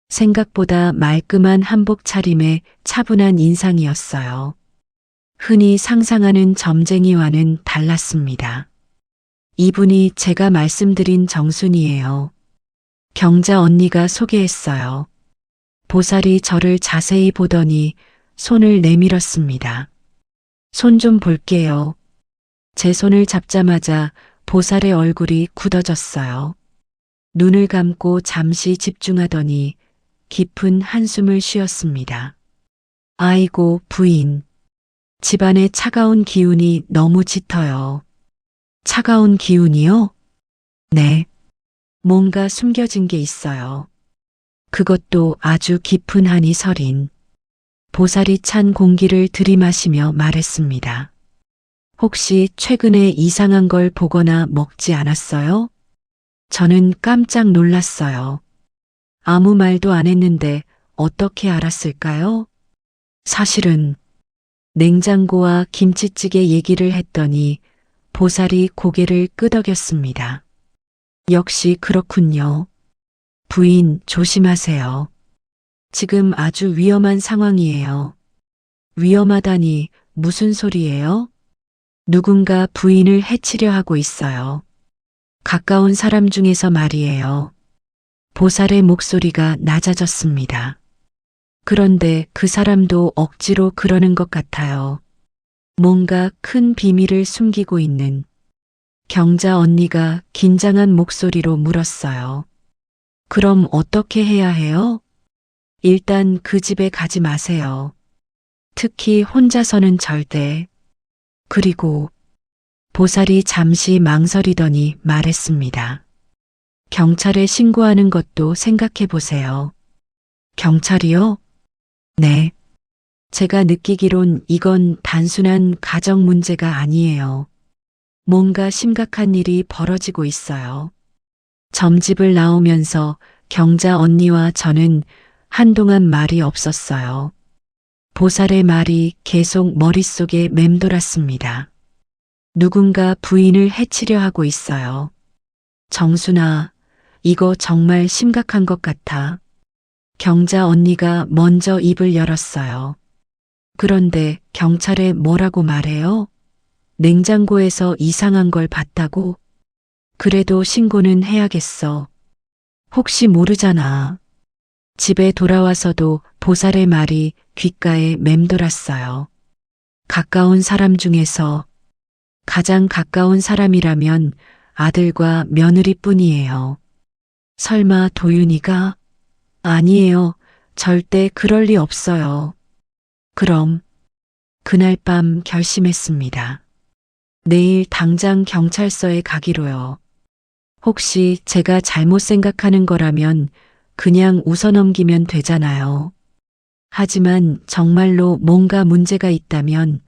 A: 생각보다 말끔한 한복 차림에 차분한 인상이었어요. 흔히 상상하는 점쟁이와는 달랐습니다. 이분이 제가 말씀드린 정순이에요. 경자 언니가 소개했어요. 보살이 저를 자세히 보더니 손을 내밀었습니다. 손 좀 볼게요. 제 손을 잡자마자 보살의 얼굴이 굳어졌어요. 눈을 감고 잠시 집중하더니 깊은 한숨을 쉬었습니다. 아이고, 부인. 집안의 차가운 기운이 너무 짙어요. 차가운 기운이요? 네. 뭔가 숨겨진 게 있어요. 그것도 아주 깊은 한이 서린. 보살이 찬 공기를 들이마시며 말했습니다. 혹시 최근에 이상한 걸 보거나 먹지 않았어요? 저는 깜짝 놀랐어요. 아무 말도 안 했는데 어떻게 알았을까요? 사실은 냉장고와 김치찌개 얘기를 했더니 보살이 고개를 끄덕였습니다. 역시 그렇군요. 부인, 조심하세요. 지금 아주 위험한 상황이에요. 위험하다니 무슨 소리예요? 누군가 부인을 해치려 하고 있어요. 가까운 사람 중에서 말이에요. 보살의 목소리가 낮아졌습니다. 그런데 그 사람도 억지로 그러는 것 같아요. 뭔가 큰 비밀을 숨기고 있는. 경자 언니가 긴장한 목소리로 물었어요. 그럼 어떻게 해야 해요? 일단 그 집에 가지 마세요. 특히 혼자서는 절대. 그리고 보살이 잠시 망설이더니 말했습니다. 경찰에 신고하는 것도 생각해 보세요. 경찰이요? 네. 제가 느끼기론 이건 단순한 가정 문제가 아니에요. 뭔가 심각한 일이 벌어지고 있어요. 점집을 나오면서 경자 언니와 저는 한동안 말이 없었어요. 보살의 말이 계속 머릿속에 맴돌았습니다. 누군가 부인을 해치려 하고 있어요. 정순아, 이거 정말 심각한 것 같아. 경자 언니가 먼저 입을 열었어요. 그런데 경찰에 뭐라고 말해요? 냉장고에서 이상한 걸 봤다고? 그래도 신고는 해야겠어. 혹시 모르잖아. 집에 돌아와서도 보살의 말이 귓가에 맴돌았어요. 가까운 사람 중에서 가장 가까운 사람이라면 아들과 며느리뿐이에요. 설마 도윤이가? 아니에요. 절대 그럴 리 없어요. 그럼 그날 밤 결심했습니다. 내일 당장 경찰서에 가기로요. 혹시 제가 잘못 생각하는 거라면 그냥 웃어넘기면 되잖아요. 하지만 정말로 뭔가 문제가 있다면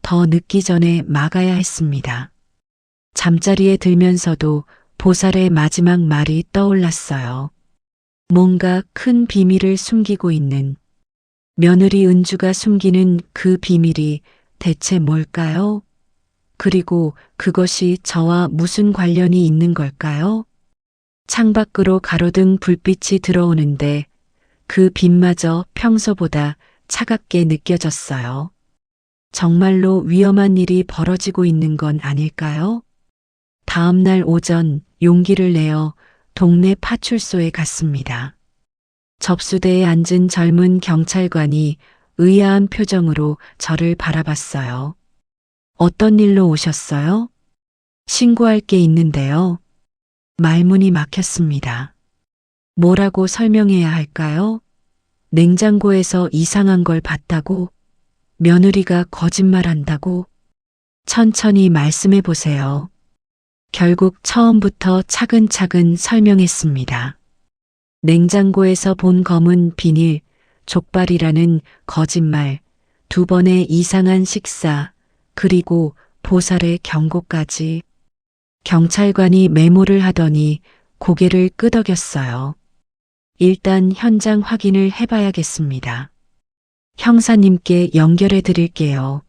A: 더 늦기 전에 막아야 했습니다. 잠자리에 들면서도 보살의 마지막 말이 떠올랐어요. 뭔가 큰 비밀을 숨기고 있는, 며느리 은주가 숨기는 그 비밀이 대체 뭘까요? 그리고 그것이 저와 무슨 관련이 있는 걸까요? 창밖으로 가로등 불빛이 들어오는데 그 빛마저 평소보다 차갑게 느껴졌어요. 정말로 위험한 일이 벌어지고 있는 건 아닐까요? 다음 날 오전 용기를 내어 동네 파출소에 갔습니다. 접수대에 앉은 젊은 경찰관이 의아한 표정으로 저를 바라봤어요. 어떤 일로 오셨어요? 신고할 게 있는데요. 말문이 막혔습니다. 뭐라고 설명해야 할까요? 냉장고에서 이상한 걸 봤다고? 며느리가 거짓말한다고? 천천히 말씀해 보세요. 결국 처음부터 차근차근 설명했습니다. 냉장고에서 본 검은 비닐, 족발이라는 거짓말, 2번의 이상한 식사, 그리고 보살의 경고까지. 경찰관이 메모를 하더니 고개를 끄덕였어요. 일단 현장 확인을 해봐야겠습니다. 형사님께 연결해 드릴게요.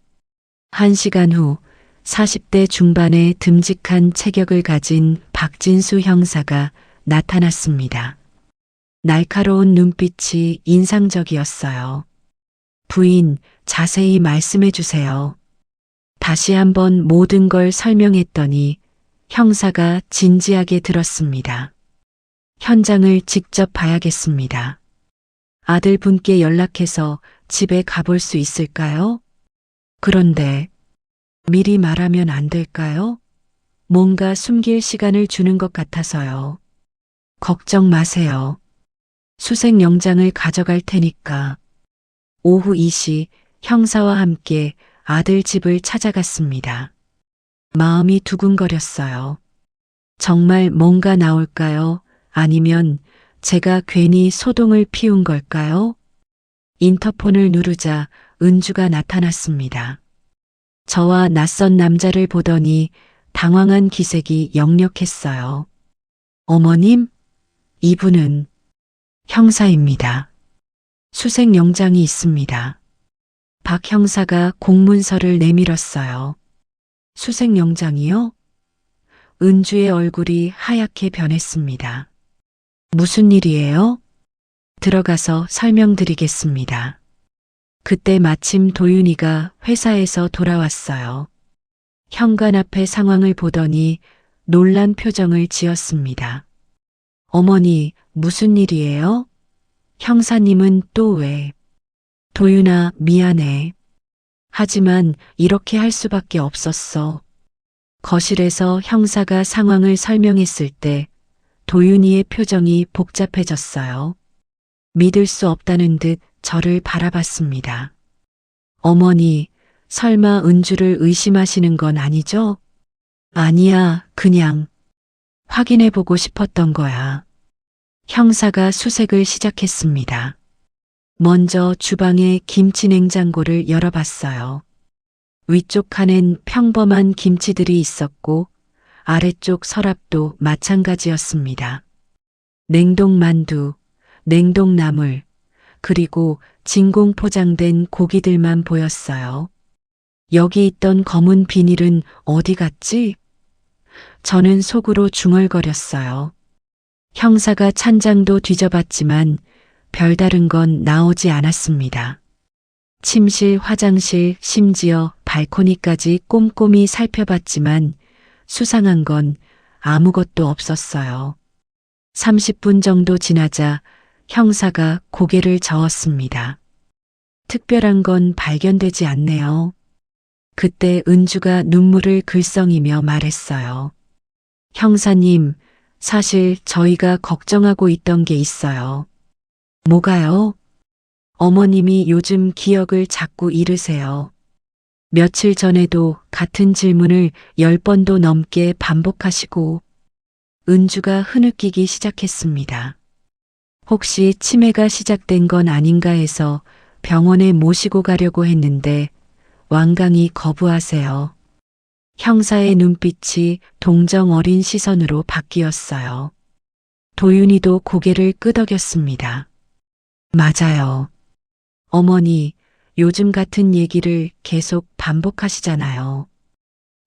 A: 1시간 후 40대 중반의 듬직한 체격을 가진 박진수 형사가 나타났습니다. 날카로운 눈빛이 인상적이었어요. 부인, 자세히 말씀해 주세요. 다시 한번 모든 걸 설명했더니 형사가 진지하게 들었습니다. 현장을 직접 봐야겠습니다. 아들분께 연락해서 집에 가볼 수 있을까요? 그런데 미리 말하면 안 될까요? 뭔가 숨길 시간을 주는 것 같아서요. 걱정 마세요. 수색영장을 가져갈 테니까. 오후 2시 형사와 함께 아들 집을 찾아갔습니다. 마음이 두근거렸어요. 정말 뭔가 나올까요? 아니면 제가 괜히 소동을 피운 걸까요? 인터폰을 누르자 은주가 나타났습니다. 저와 낯선 남자를 보더니 당황한 기색이 역력했어요. 어머님? 이분은 형사입니다. 수색영장이 있습니다. 박 형사가 공문서를 내밀었어요. 수색영장이요? 은주의 얼굴이 하얗게 변했습니다. 무슨 일이에요? 들어가서 설명드리겠습니다. 그때 마침 도윤이가 회사에서 돌아왔어요. 현관 앞의 상황을 보더니 놀란 표정을 지었습니다. 어머니, 무슨 일이에요? 형사님은 또 왜? 도윤아, 미안해. 하지만 이렇게 할 수밖에 없었어. 거실에서 형사가 상황을 설명했을 때 도윤이의 표정이 복잡해졌어요. 믿을 수 없다는 듯 저를 바라봤습니다. 어머니, 설마 은주를 의심하시는 건 아니죠? 아니야, 그냥 확인해보고 싶었던 거야. 형사가 수색을 시작했습니다. 먼저 주방의 김치 냉장고를 열어봤어요. 위쪽 칸엔 평범한 김치들이 있었고 아래쪽 서랍도 마찬가지였습니다. 냉동만두, 냉동나물, 그리고 진공 포장된 고기들만 보였어요. 여기 있던 검은 비닐은 어디 갔지? 저는 속으로 중얼거렸어요. 형사가 찬장도 뒤져봤지만 별다른 건 나오지 않았습니다. 침실, 화장실, 심지어 발코니까지 꼼꼼히 살펴봤지만 수상한 건 아무것도 없었어요. 30분 정도 지나자 형사가 고개를 저었습니다. 특별한 건 발견되지 않네요. 그때 은주가 눈물을 글썽이며 말했어요. 형사님, 사실 저희가 걱정하고 있던 게 있어요. 뭐가요? 어머님이 요즘 기억을 자꾸 잃으세요. 며칠 전에도 같은 질문을 10번도 넘게 반복하시고 은주가 흐느끼기 시작했습니다. 혹시 치매가 시작된 건 아닌가 해서 병원에 모시고 가려고 했는데 완강히 거부하세요. 형사의 눈빛이 동정 어린 시선으로 바뀌었어요. 도윤이도 고개를 끄덕였습니다. 맞아요. 어머니, 요즘 같은 얘기를 계속 반복하시잖아요.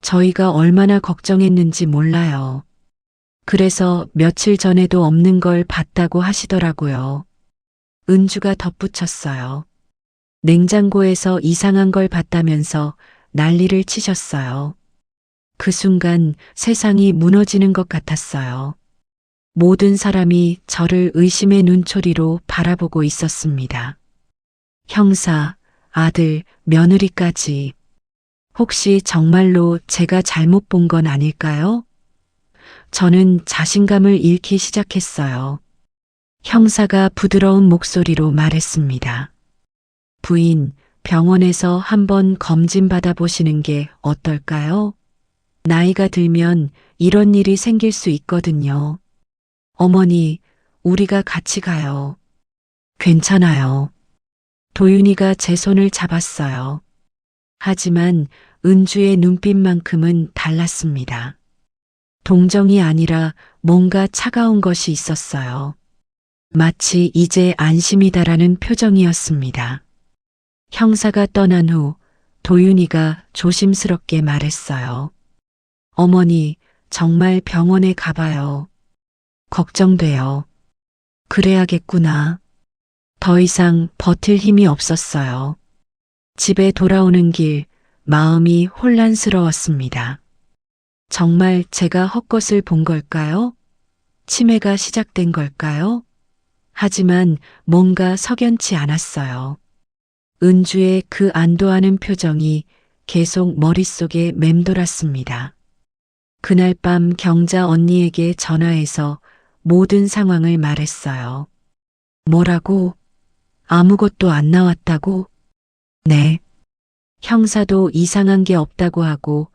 A: 저희가 얼마나 걱정했는지 몰라요. 그래서 며칠 전에도 없는 걸 봤다고 하시더라고요. 은주가 덧붙였어요. 냉장고에서 이상한 걸 봤다면서 난리를 치셨어요. 그 순간 세상이 무너지는 것 같았어요. 모든 사람이 저를 의심의 눈초리로 바라보고 있었습니다. 형사, 아들, 며느리까지. 혹시 정말로 제가 잘못 본 건 아닐까요? 저는 자신감을 잃기 시작했어요. 형사가 부드러운 목소리로 말했습니다. 부인, 병원에서 한번 검진 받아보시는 게 어떨까요? 나이가 들면 이런 일이 생길 수 있거든요. 어머니, 우리가 같이 가요. 괜찮아요. 도윤이가 제 손을 잡았어요. 하지만 은주의 눈빛만큼은 달랐습니다. 동정이 아니라 뭔가 차가운 것이 있었어요. 마치 이제 안심이다라는 표정이었습니다. 형사가 떠난 후 도윤이가 조심스럽게 말했어요. 어머니, 정말 병원에 가봐요. 걱정돼요. 그래야겠구나. 더 이상 버틸 힘이 없었어요. 집에 돌아오는 길, 마음이 혼란스러웠습니다. 정말 제가 헛것을 본 걸까요? 치매가 시작된 걸까요? 하지만 뭔가 석연치 않았어요. 은주의 그 안도하는 표정이 계속 머릿속에 맴돌았습니다. 그날 밤 경자 언니에게 전화해서 모든 상황을 말했어요. 뭐라고? 아무것도 안 나왔다고? 네. 형사도 이상한 게 없다고 하고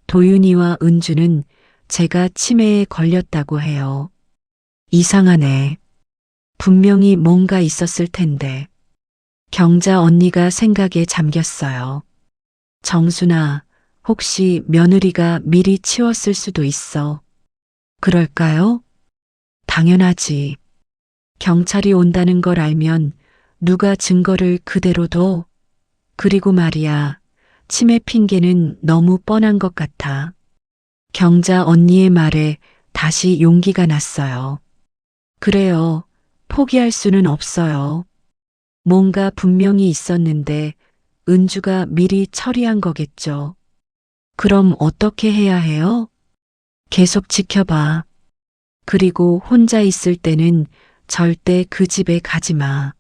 A: 도윤이와 은주는 제가 치매에 걸렸다고 해요. 이상하네. 분명히 뭔가 있었을 텐데. 경자 언니가 생각에 잠겼어요. 정순아, 혹시 며느리가 미리 치웠을 수도 있어. 그럴까요? 당연하지. 경찰이 온다는 걸 알면 누가 증거를 그대로 둬? 그리고 말이야, 치매 핑계는 너무 뻔한 것 같아. 경자 언니의 말에 다시 용기가 났어요. 그래요. 포기할 수는 없어요. 뭔가 분명히 있었는데 은주가 미리 처리한 거겠죠. 그럼 어떻게 해야 해요? 계속 지켜봐. 그리고 혼자 있을 때는 절대 그 집에 가지 마.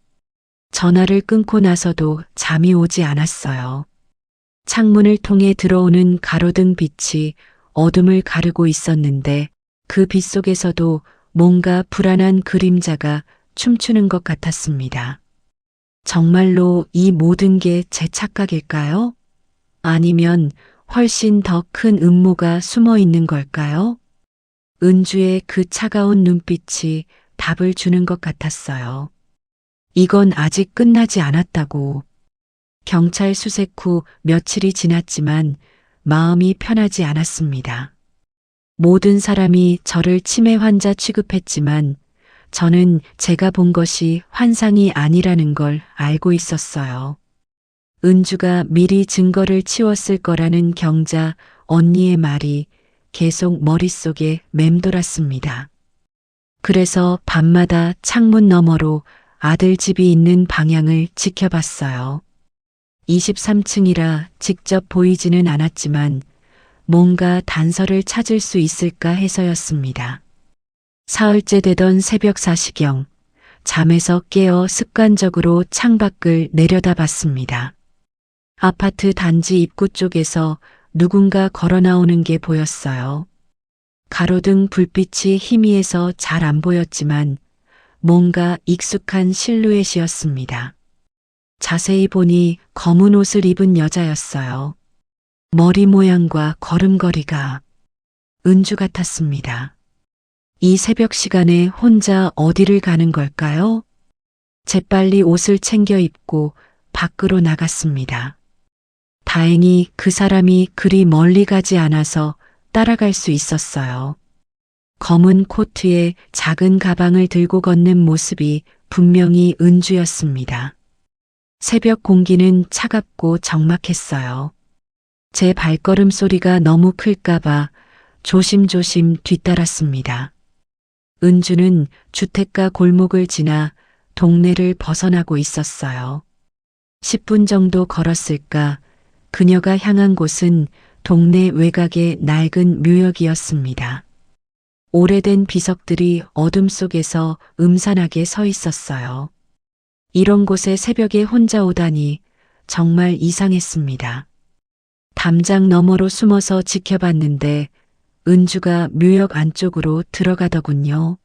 A: 전화를 끊고 나서도 잠이 오지 않았어요. 창문을 통해 들어오는 가로등 빛이 어둠을 가르고 있었는데 그 빛 속에서도 뭔가 불안한 그림자가 춤추는 것 같았습니다. 정말로 이 모든 게 제 착각일까요? 아니면 훨씬 더 큰 음모가 숨어 있는 걸까요? 은주의 그 차가운 눈빛이 답을 주는 것 같았어요. 이건 아직 끝나지 않았다고. 경찰 수색 후 며칠이 지났지만 마음이 편하지 않았습니다. 모든 사람이 저를 치매 환자 취급했지만 저는 제가 본 것이 환상이 아니라는 걸 알고 있었어요. 은주가 미리 증거를 치웠을 거라는 경자 언니의 말이 계속 머릿속에 맴돌았습니다. 그래서 밤마다 창문 너머로 아들 집이 있는 방향을 지켜봤어요. 23층이라 직접 보이지는 않았지만 뭔가 단서를 찾을 수 있을까 해서였습니다. 사흘째 되던 새벽 4시경, 잠에서 깨어 습관적으로 창밖을 내려다봤습니다. 아파트 단지 입구 쪽에서 누군가 걸어 나오는 게 보였어요. 가로등 불빛이 희미해서 잘 안 보였지만 뭔가 익숙한 실루엣이었습니다. 자세히 보니 검은 옷을 입은 여자였어요. 머리 모양과 걸음걸이가 은주 같았습니다. 이 새벽 시간에 혼자 어디를 가는 걸까요? 재빨리 옷을 챙겨 입고 밖으로 나갔습니다. 다행히 그 사람이 그리 멀리 가지 않아서 따라갈 수 있었어요. 검은 코트에 작은 가방을 들고 걷는 모습이 분명히 은주였습니다. 새벽 공기는 차갑고 적막했어요. 제 발걸음 소리가 너무 클까봐 조심조심 뒤따랐습니다. 은주는 주택가 골목을 지나 동네를 벗어나고 있었어요. 10분 정도 걸었을까 그녀가 향한 곳은 동네 외곽의 낡은 묘역이었습니다. 오래된 비석들이 어둠 속에서 음산하게 서 있었어요. 이런 곳에 새벽에 혼자 오다니 정말 이상했습니다. 담장 너머로 숨어서 지켜봤는데 은주가 묘역 안쪽으로 들어가더군요.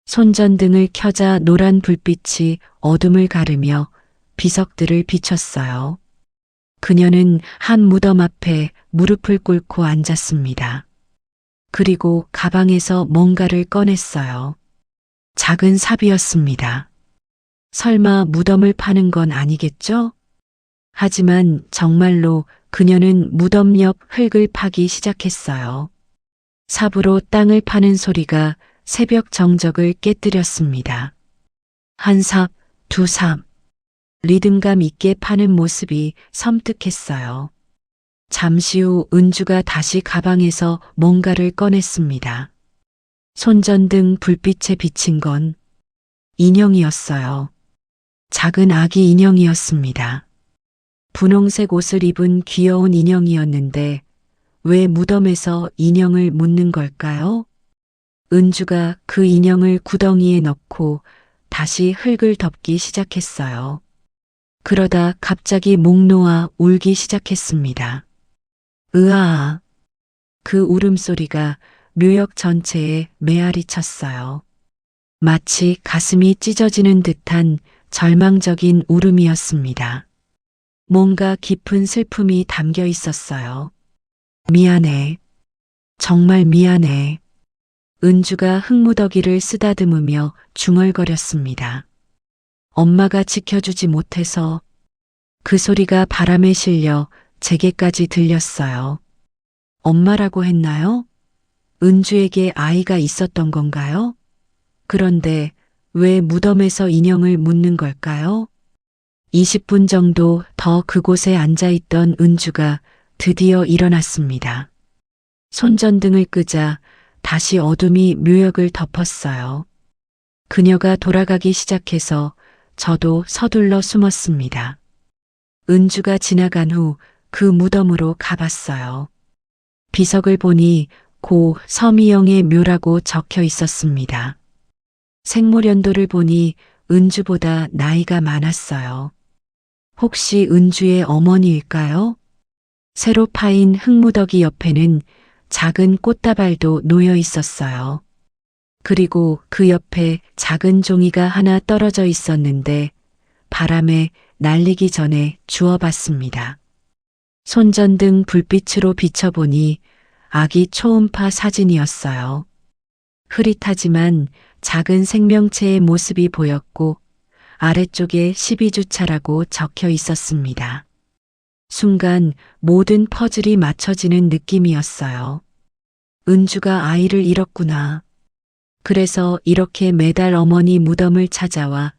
A: 손전등을 켜자 노란 불빛이 어둠을 가르며 비석들을 비췄어요. 그녀는 한 무덤 앞에 무릎을 꿇고 앉았습니다. 그리고 가방에서 뭔가를 꺼냈어요. 작은 삽이었습니다. 설마 무덤을 파는 건 아니겠죠? 하지만 정말로 그녀는 무덤 옆 흙을 파기 시작했어요. 삽으로 땅을 파는 소리가 새벽 정적을 깨뜨렸습니다. 한 삽, 두 삽. 리듬감 있게 파는 모습이 섬뜩했어요. 잠시 후 은주가 다시 가방에서 뭔가를 꺼냈습니다. 손전등 불빛에 비친 건 인형이었어요. 작은 아기 인형이었습니다. 분홍색 옷을 입은 귀여운 인형이었는데 왜 무덤에서 인형을 묻는 걸까요? 은주가 그 인형을 구덩이에 넣고 다시 흙을 덮기 시작했어요. 그러다 갑자기 목 놓아 울기 시작했습니다. 으아. 그 울음소리가 묘역 전체에 메아리 쳤어요. 마치 가슴이 찢어지는 듯한 절망적인 울음이었습니다. 뭔가 깊은 슬픔이 담겨 있었어요. 미안해. 정말 미안해. 은주가 흙무더기를 쓰다듬으며 중얼거렸습니다. 엄마가 지켜주지 못해서. 그 소리가 바람에 실려 제게까지 들렸어요. 엄마라고 했나요? 은주에게 아이가 있었던 건가요? 그런데 왜 무덤에서 인형을 묻는 걸까요? 20분 정도 더 그곳에 앉아있던 은주가 드디어 일어났습니다. 손전등을 끄자 다시 어둠이 묘역을 덮었어요. 그녀가 돌아가기 시작해서 저도 서둘러 숨었습니다. 은주가 지나간 후 그 무덤으로 가봤어요. 비석을 보니 고 서미영의 묘라고 적혀 있었습니다. 생모년도를 보니 은주보다 나이가 많았어요. 혹시 은주의 어머니일까요? 새로 파인 흙무더기 옆에는 작은 꽃다발도 놓여 있었어요. 그리고 그 옆에 작은 종이가 하나 떨어져 있었는데 바람에 날리기 전에 주워봤습니다. 손전등 불빛으로 비춰보니 아기 초음파 사진이었어요. 흐릿하지만 작은 생명체의 모습이 보였고 아래쪽에 12주차라고 적혀 있었습니다. 순간 모든 퍼즐이 맞춰지는 느낌이었어요. 은주가 아이를 잃었구나. 그래서 이렇게 매달 어머니 무덤을 찾아와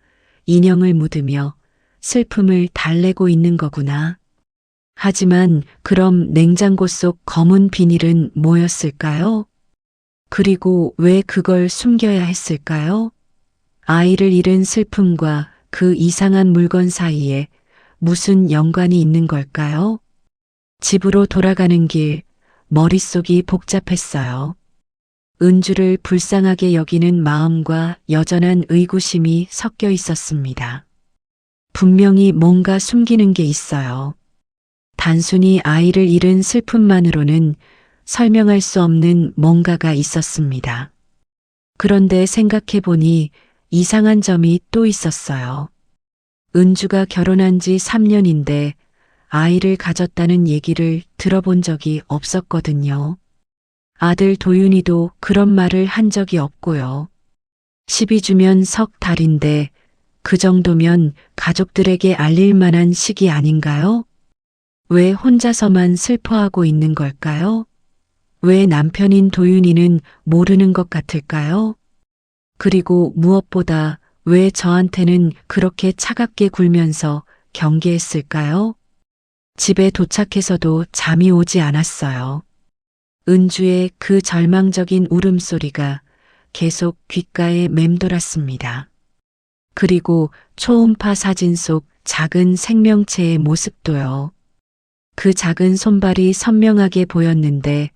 A: 인형을 묻으며 슬픔을 달래고 있는 거구나. 하지만 그럼 냉장고 속 검은 비닐은 뭐였을까요? 그리고 왜 그걸 숨겨야 했을까요? 아이를 잃은 슬픔과 그 이상한 물건 사이에 무슨 연관이 있는 걸까요? 집으로 돌아가는 길, 머릿속이 복잡했어요. 은주를 불쌍하게 여기는 마음과 여전한 의구심이 섞여 있었습니다. 분명히 뭔가 숨기는 게 있어요. 단순히 아이를 잃은 슬픔만으로는 설명할 수 없는 뭔가가 있었습니다. 그런데 생각해보니 이상한 점이 또 있었어요. 은주가 결혼한 지 3년인데 아이를 가졌다는 얘기를 들어본 적이 없었거든요. 아들 도윤이도 그런 말을 한 적이 없고요. 12주면 석 달인데 그 정도면 가족들에게 알릴 만한 시기 아닌가요? 왜 혼자서만 슬퍼하고 있는 걸까요? 왜 남편인 도윤이는 모르는 것 같을까요? 그리고 무엇보다 왜 저한테는 그렇게 차갑게 굴면서 경계했을까요? 집에 도착해서도 잠이 오지 않았어요. 은주의 그 절망적인 울음소리가 계속 귓가에 맴돌았습니다. 그리고 초음파 사진 속 작은 생명체의 모습도요. 그 작은 손발이 선명하게 보였는데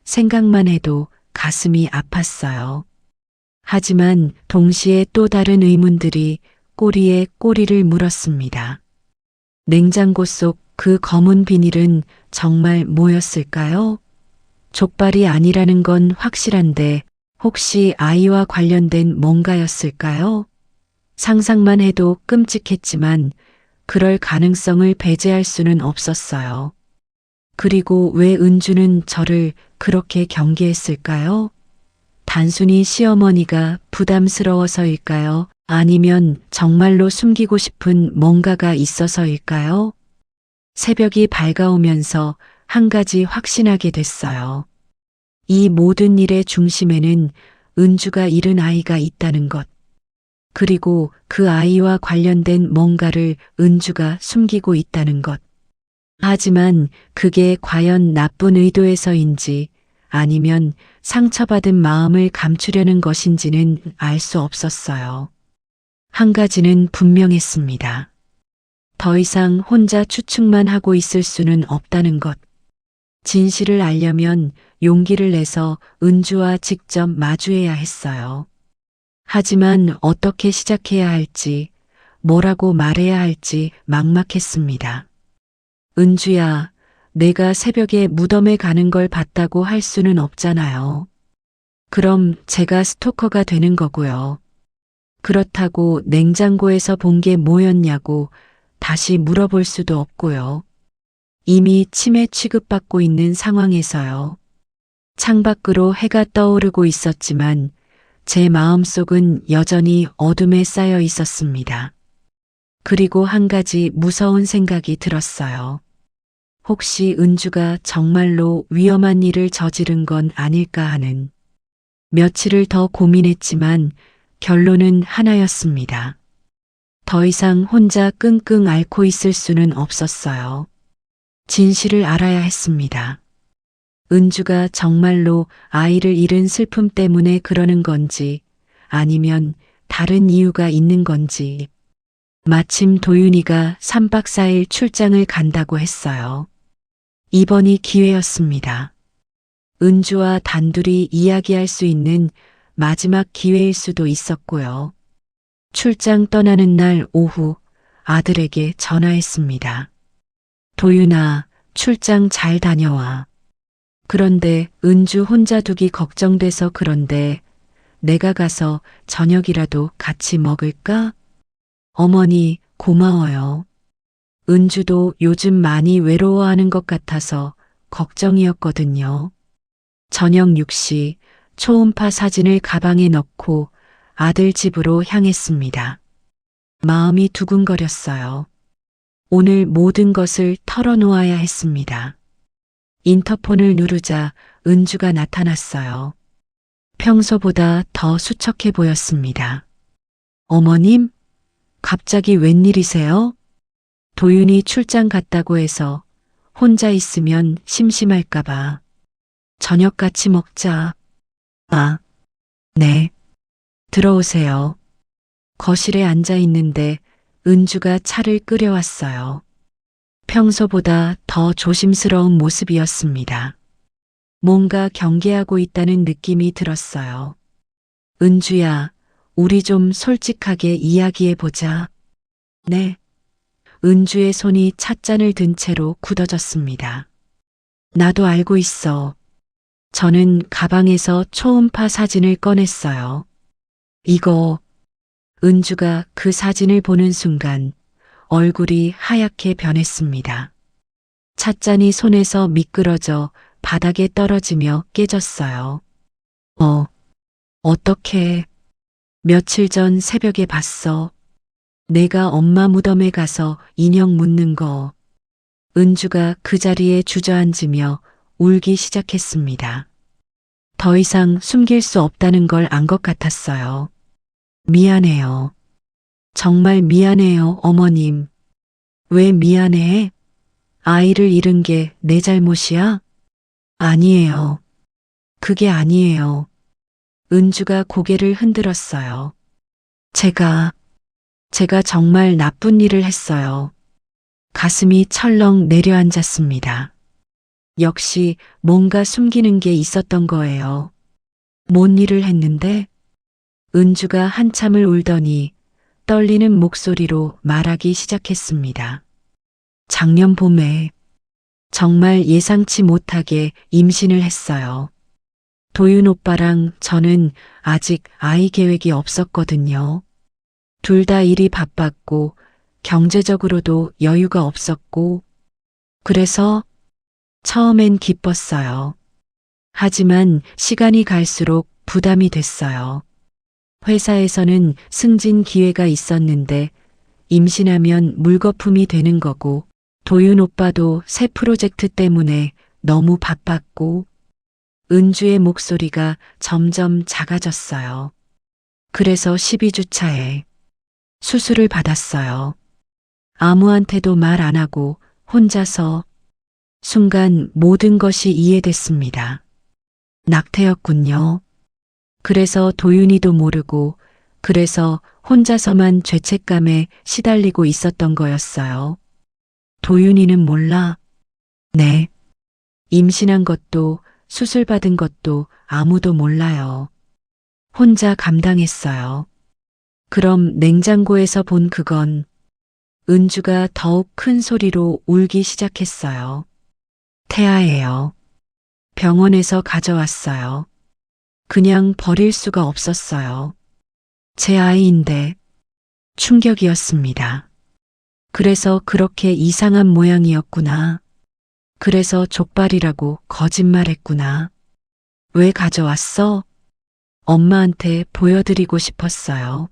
A: 생각만 해도 가슴이 아팠어요. 하지만 동시에 또 다른 의문들이 꼬리에 꼬리를 물었습니다. 냉장고 속 그 검은 비닐은 정말 뭐였을까요? 족발이 아니라는 건 확실한데 혹시 아이와 관련된 뭔가였을까요? 상상만 해도 끔찍했지만 그럴 가능성을 배제할 수는 없었어요. 그리고 왜 은주는 저를 그렇게 경계했을까요? 단순히 시어머니가 부담스러워서일까요? 아니면 정말로 숨기고 싶은 뭔가가 있어서일까요? 새벽이 밝아오면서 한 가지 확신하게 됐어요. 이 모든 일의 중심에는 은주가 잃은 아이가 있다는 것. 그리고 그 아이와 관련된 뭔가를 은주가 숨기고 있다는 것. 하지만 그게 과연 나쁜 의도에서인지 아니면 상처받은 마음을 감추려는 것인지는 알 수 없었어요. 한 가지는 분명했습니다. 더 이상 혼자 추측만 하고 있을 수는 없다는 것. 진실을 알려면 용기를 내서 은주와 직접 마주해야 했어요. 하지만 어떻게 시작해야 할지, 뭐라고 말해야 할지 막막했습니다. 은주야, 내가 새벽에 무덤에 가는 걸 봤다고 할 수는 없잖아요. 그럼 제가 스토커가 되는 거고요. 그렇다고 냉장고에서 본 게 뭐였냐고 다시 물어볼 수도 없고요. 이미 치매 취급받고 있는 상황에서요. 창밖으로 해가 떠오르고 있었지만 제 마음속은 여전히 어둠에 쌓여 있었습니다. 그리고 한 가지 무서운 생각이 들었어요. 혹시 은주가 정말로 위험한 일을 저지른 건 아닐까 하는. 며칠을 더 고민했지만 결론은 하나였습니다. 더 이상 혼자 끙끙 앓고 있을 수는 없었어요. 진실을 알아야 했습니다. 은주가 정말로 아이를 잃은 슬픔 때문에 그러는 건지 아니면 다른 이유가 있는 건지. 마침 도윤이가 3박 4일 출장을 간다고 했어요. 이번이 기회였습니다. 은주와 단둘이 이야기할 수 있는 마지막 기회일 수도 있었고요. 출장 떠나는 날 오후 아들에게 전화했습니다. 도윤아, 출장 잘 다녀와. 그런데 은주 혼자 두기 걱정돼서 그런데 내가 가서 저녁이라도 같이 먹을까? 어머니, 고마워요. 은주도 요즘 많이 외로워하는 것 같아서 걱정이었거든요. 저녁 6시 초음파 사진을 가방에 넣고 아들 집으로 향했습니다. 마음이 두근거렸어요. 오늘 모든 것을 털어놓아야 했습니다. 인터폰을 누르자 은주가 나타났어요. 평소보다 더 수척해 보였습니다. 어머님? 갑자기 웬일이세요? 도윤이 출장 갔다고 해서 혼자 있으면 심심할까봐. 저녁 같이 먹자. 아, 네. 들어오세요. 거실에 앉아 있는데 은주가 차를 끓여왔어요. 평소보다 더 조심스러운 모습이었습니다. 뭔가 경계하고 있다는 느낌이 들었어요. 은주야, 우리 좀 솔직하게 이야기해보자. 네. 은주의 손이 찻잔을 든 채로 굳어졌습니다. 나도 알고 있어. 저는 가방에서 초음파 사진을 꺼냈어요. 이거, 은주가 그 사진을 보는 순간 얼굴이 하얗게 변했습니다. 찻잔이 손에서 미끄러져 바닥에 떨어지며 깨졌어요. 어떻게 며칠 전 새벽에 봤어. 내가 엄마 무덤에 가서 인형 묻는 거. 은주가 그 자리에 주저앉으며 울기 시작했습니다. 더 이상 숨길 수 없다는 걸 안 것 같았어요. 미안해요. 정말 미안해요, 어머님. 왜 미안해? 아이를 잃은 게 내 잘못이야? 아니에요. 그게 아니에요. 은주가 고개를 흔들었어요. 제가 정말 나쁜 일을 했어요. 가슴이 철렁 내려앉았습니다. 역시 뭔가 숨기는 게 있었던 거예요. 뭔 일을 했는데? 은주가 한참을 울더니 떨리는 목소리로 말하기 시작했습니다. 작년 봄에 정말 예상치 못하게 임신을 했어요. 도윤 오빠랑 저는 아직 아이 계획이 없었거든요. 둘 다 일이 바빴고 경제적으로도 여유가 없었고 그래서 처음엔 기뻤어요. 하지만 시간이 갈수록 부담이 됐어요. 회사에서는 승진 기회가 있었는데 임신하면 물거품이 되는 거고 도윤 오빠도 새 프로젝트 때문에 너무 바빴고 은주의 목소리가 점점 작아졌어요. 그래서 12주 차에 수술을 받았어요. 아무한테도 말 안 하고 혼자서 순간 모든 것이 이해됐습니다. 낙태였군요. 그래서 도윤이도 모르고 그래서 혼자서만 죄책감에 시달리고 있었던 거였어요. 도윤이는 몰라. 네. 임신한 것도 수술 받은 것도 아무도 몰라요. 혼자 감당했어요. 그럼 냉장고에서 본 그건 은주가 더욱 큰 소리로 울기 시작했어요. 태아예요. 병원에서 가져왔어요. 그냥 버릴 수가 없었어요. 제 아이인데 충격이었습니다. 그래서 그렇게 이상한 모양이었구나. 그래서 족발이라고 거짓말했구나. 왜 가져왔어? 엄마한테 보여드리고 싶었어요.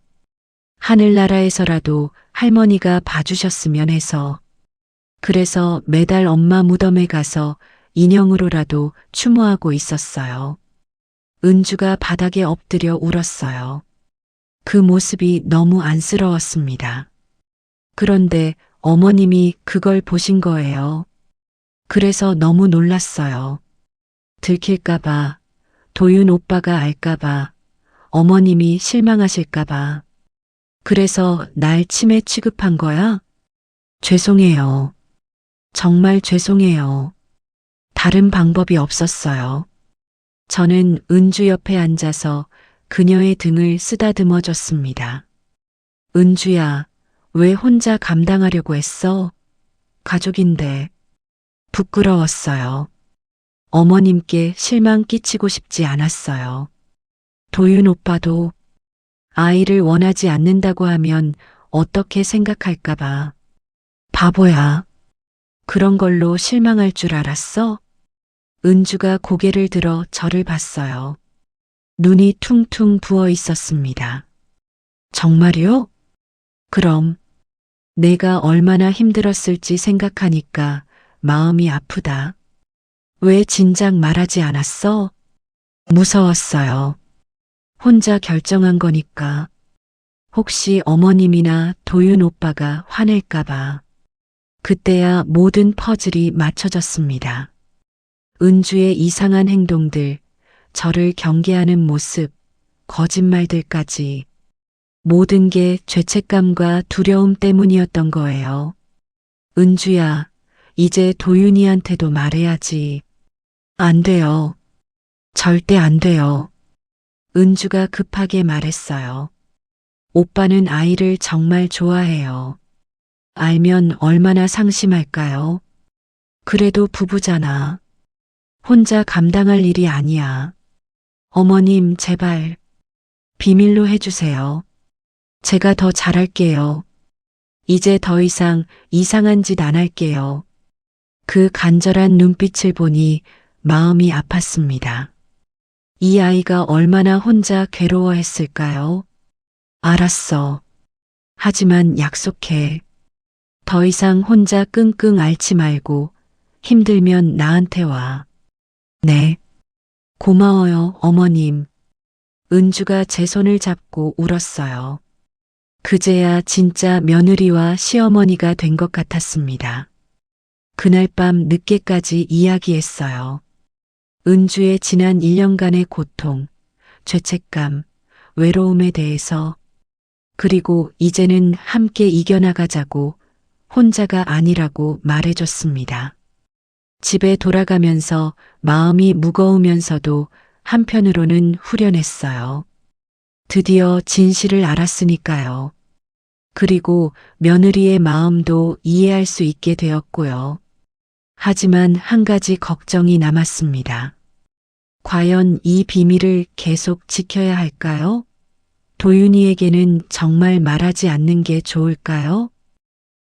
A: 하늘나라에서라도 할머니가 봐주셨으면 해서. 그래서 매달 엄마 무덤에 가서 인형으로라도 추모하고 있었어요. 은주가 바닥에 엎드려 울었어요. 그 모습이 너무 안쓰러웠습니다. 그런데 어머님이 그걸 보신 거예요. 그래서 너무 놀랐어요. 들킬까봐, 도윤 오빠가 알까봐, 어머님이 실망하실까봐. 그래서 날 치매 취급한 거야? 죄송해요. 정말 죄송해요. 다른 방법이 없었어요. 저는 은주 옆에 앉아서 그녀의 등을 쓰다듬어 줬습니다. 은주야, 왜 혼자 감당하려고 했어? 가족인데. 부끄러웠어요. 어머님께 실망 끼치고 싶지 않았어요. 도윤 오빠도 아이를 원하지 않는다고 하면 어떻게 생각할까봐. 바보야. 그런 걸로 실망할 줄 알았어? 은주가 고개를 들어 저를 봤어요. 눈이 퉁퉁 부어 있었습니다. 정말요? 그럼 내가 얼마나 힘들었을지 생각하니까 마음이 아프다. 왜 진작 말하지 않았어? 무서웠어요. 혼자 결정한 거니까. 혹시 어머님이나 도윤 오빠가 화낼까봐. 그때야 모든 퍼즐이 맞춰졌습니다. 은주의 이상한 행동들, 저를 경계하는 모습, 거짓말들까지 모든 게 죄책감과 두려움 때문이었던 거예요. 은주야, 이제 도윤이한테도 말해야지. 안 돼요. 절대 안 돼요. 은주가 급하게 말했어요. 오빠는 아이를 정말 좋아해요. 알면 얼마나 상심할까요? 그래도 부부잖아. 혼자 감당할 일이 아니야. 어머님, 제발 비밀로 해주세요. 제가 더 잘할게요. 이제 더 이상 이상한 짓 안 할게요. 그 간절한 눈빛을 보니 마음이 아팠습니다. 이 아이가 얼마나 혼자 괴로워했을까요? 알았어. 하지만 약속해. 더 이상 혼자 끙끙 앓지 말고 힘들면 나한테 와. 네. 고마워요, 어머님. 은주가 제 손을 잡고 울었어요. 그제야 진짜 며느리와 시어머니가 된 것 같았습니다. 그날 밤 늦게까지 이야기했어요. 은주의 지난 1년간의 고통, 죄책감, 외로움에 대해서, 그리고 이제는 함께 이겨나가자고 혼자가 아니라고 말해줬습니다. 집에 돌아가면서 마음이 무거우면서도 한편으로는 후련했어요. 드디어 진실을 알았으니까요. 그리고 며느리의 마음도 이해할 수 있게 되었고요. 하지만 한 가지 걱정이 남았습니다. 과연 이 비밀을 계속 지켜야 할까요? 도윤이에게는 정말 말하지 않는 게 좋을까요?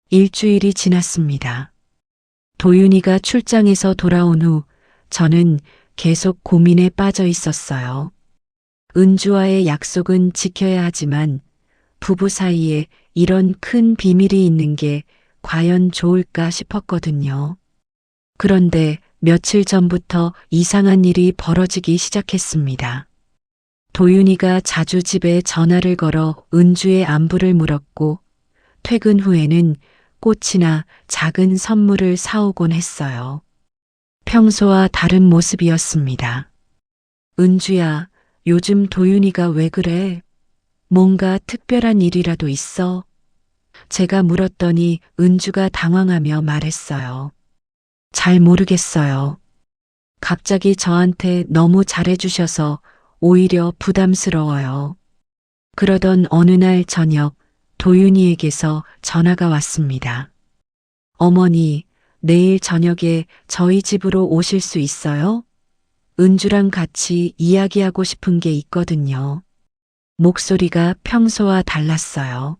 A: 일주일이 지났습니다. 도윤이가 출장에서 돌아온 후 저는 계속 고민에 빠져 있었어요. 은주와의 약속은 지켜야 하지만 부부 사이에 이런 큰 비밀이 있는 게 과연 좋을까 싶었거든요. 그런데 며칠 전부터 이상한 일이 벌어지기 시작했습니다. 도윤이가 자주 집에 전화를 걸어 은주의 안부를 물었고 퇴근 후에는 꽃이나 작은 선물을 사오곤 했어요. 평소와 다른 모습이었습니다. 은주야, 요즘 도윤이가 왜 그래? 뭔가 특별한 일이라도 있어? 제가 물었더니 은주가 당황하며 말했어요. 잘 모르겠어요. 갑자기 저한테 너무 잘해주셔서 오히려 부담스러워요. 그러던 어느 날 저녁 도윤이에게서 전화가 왔습니다. 어머니, 내일 저녁에 저희 집으로 오실 수 있어요? 은주랑 같이 이야기하고 싶은 게 있거든요. 목소리가 평소와 달랐어요.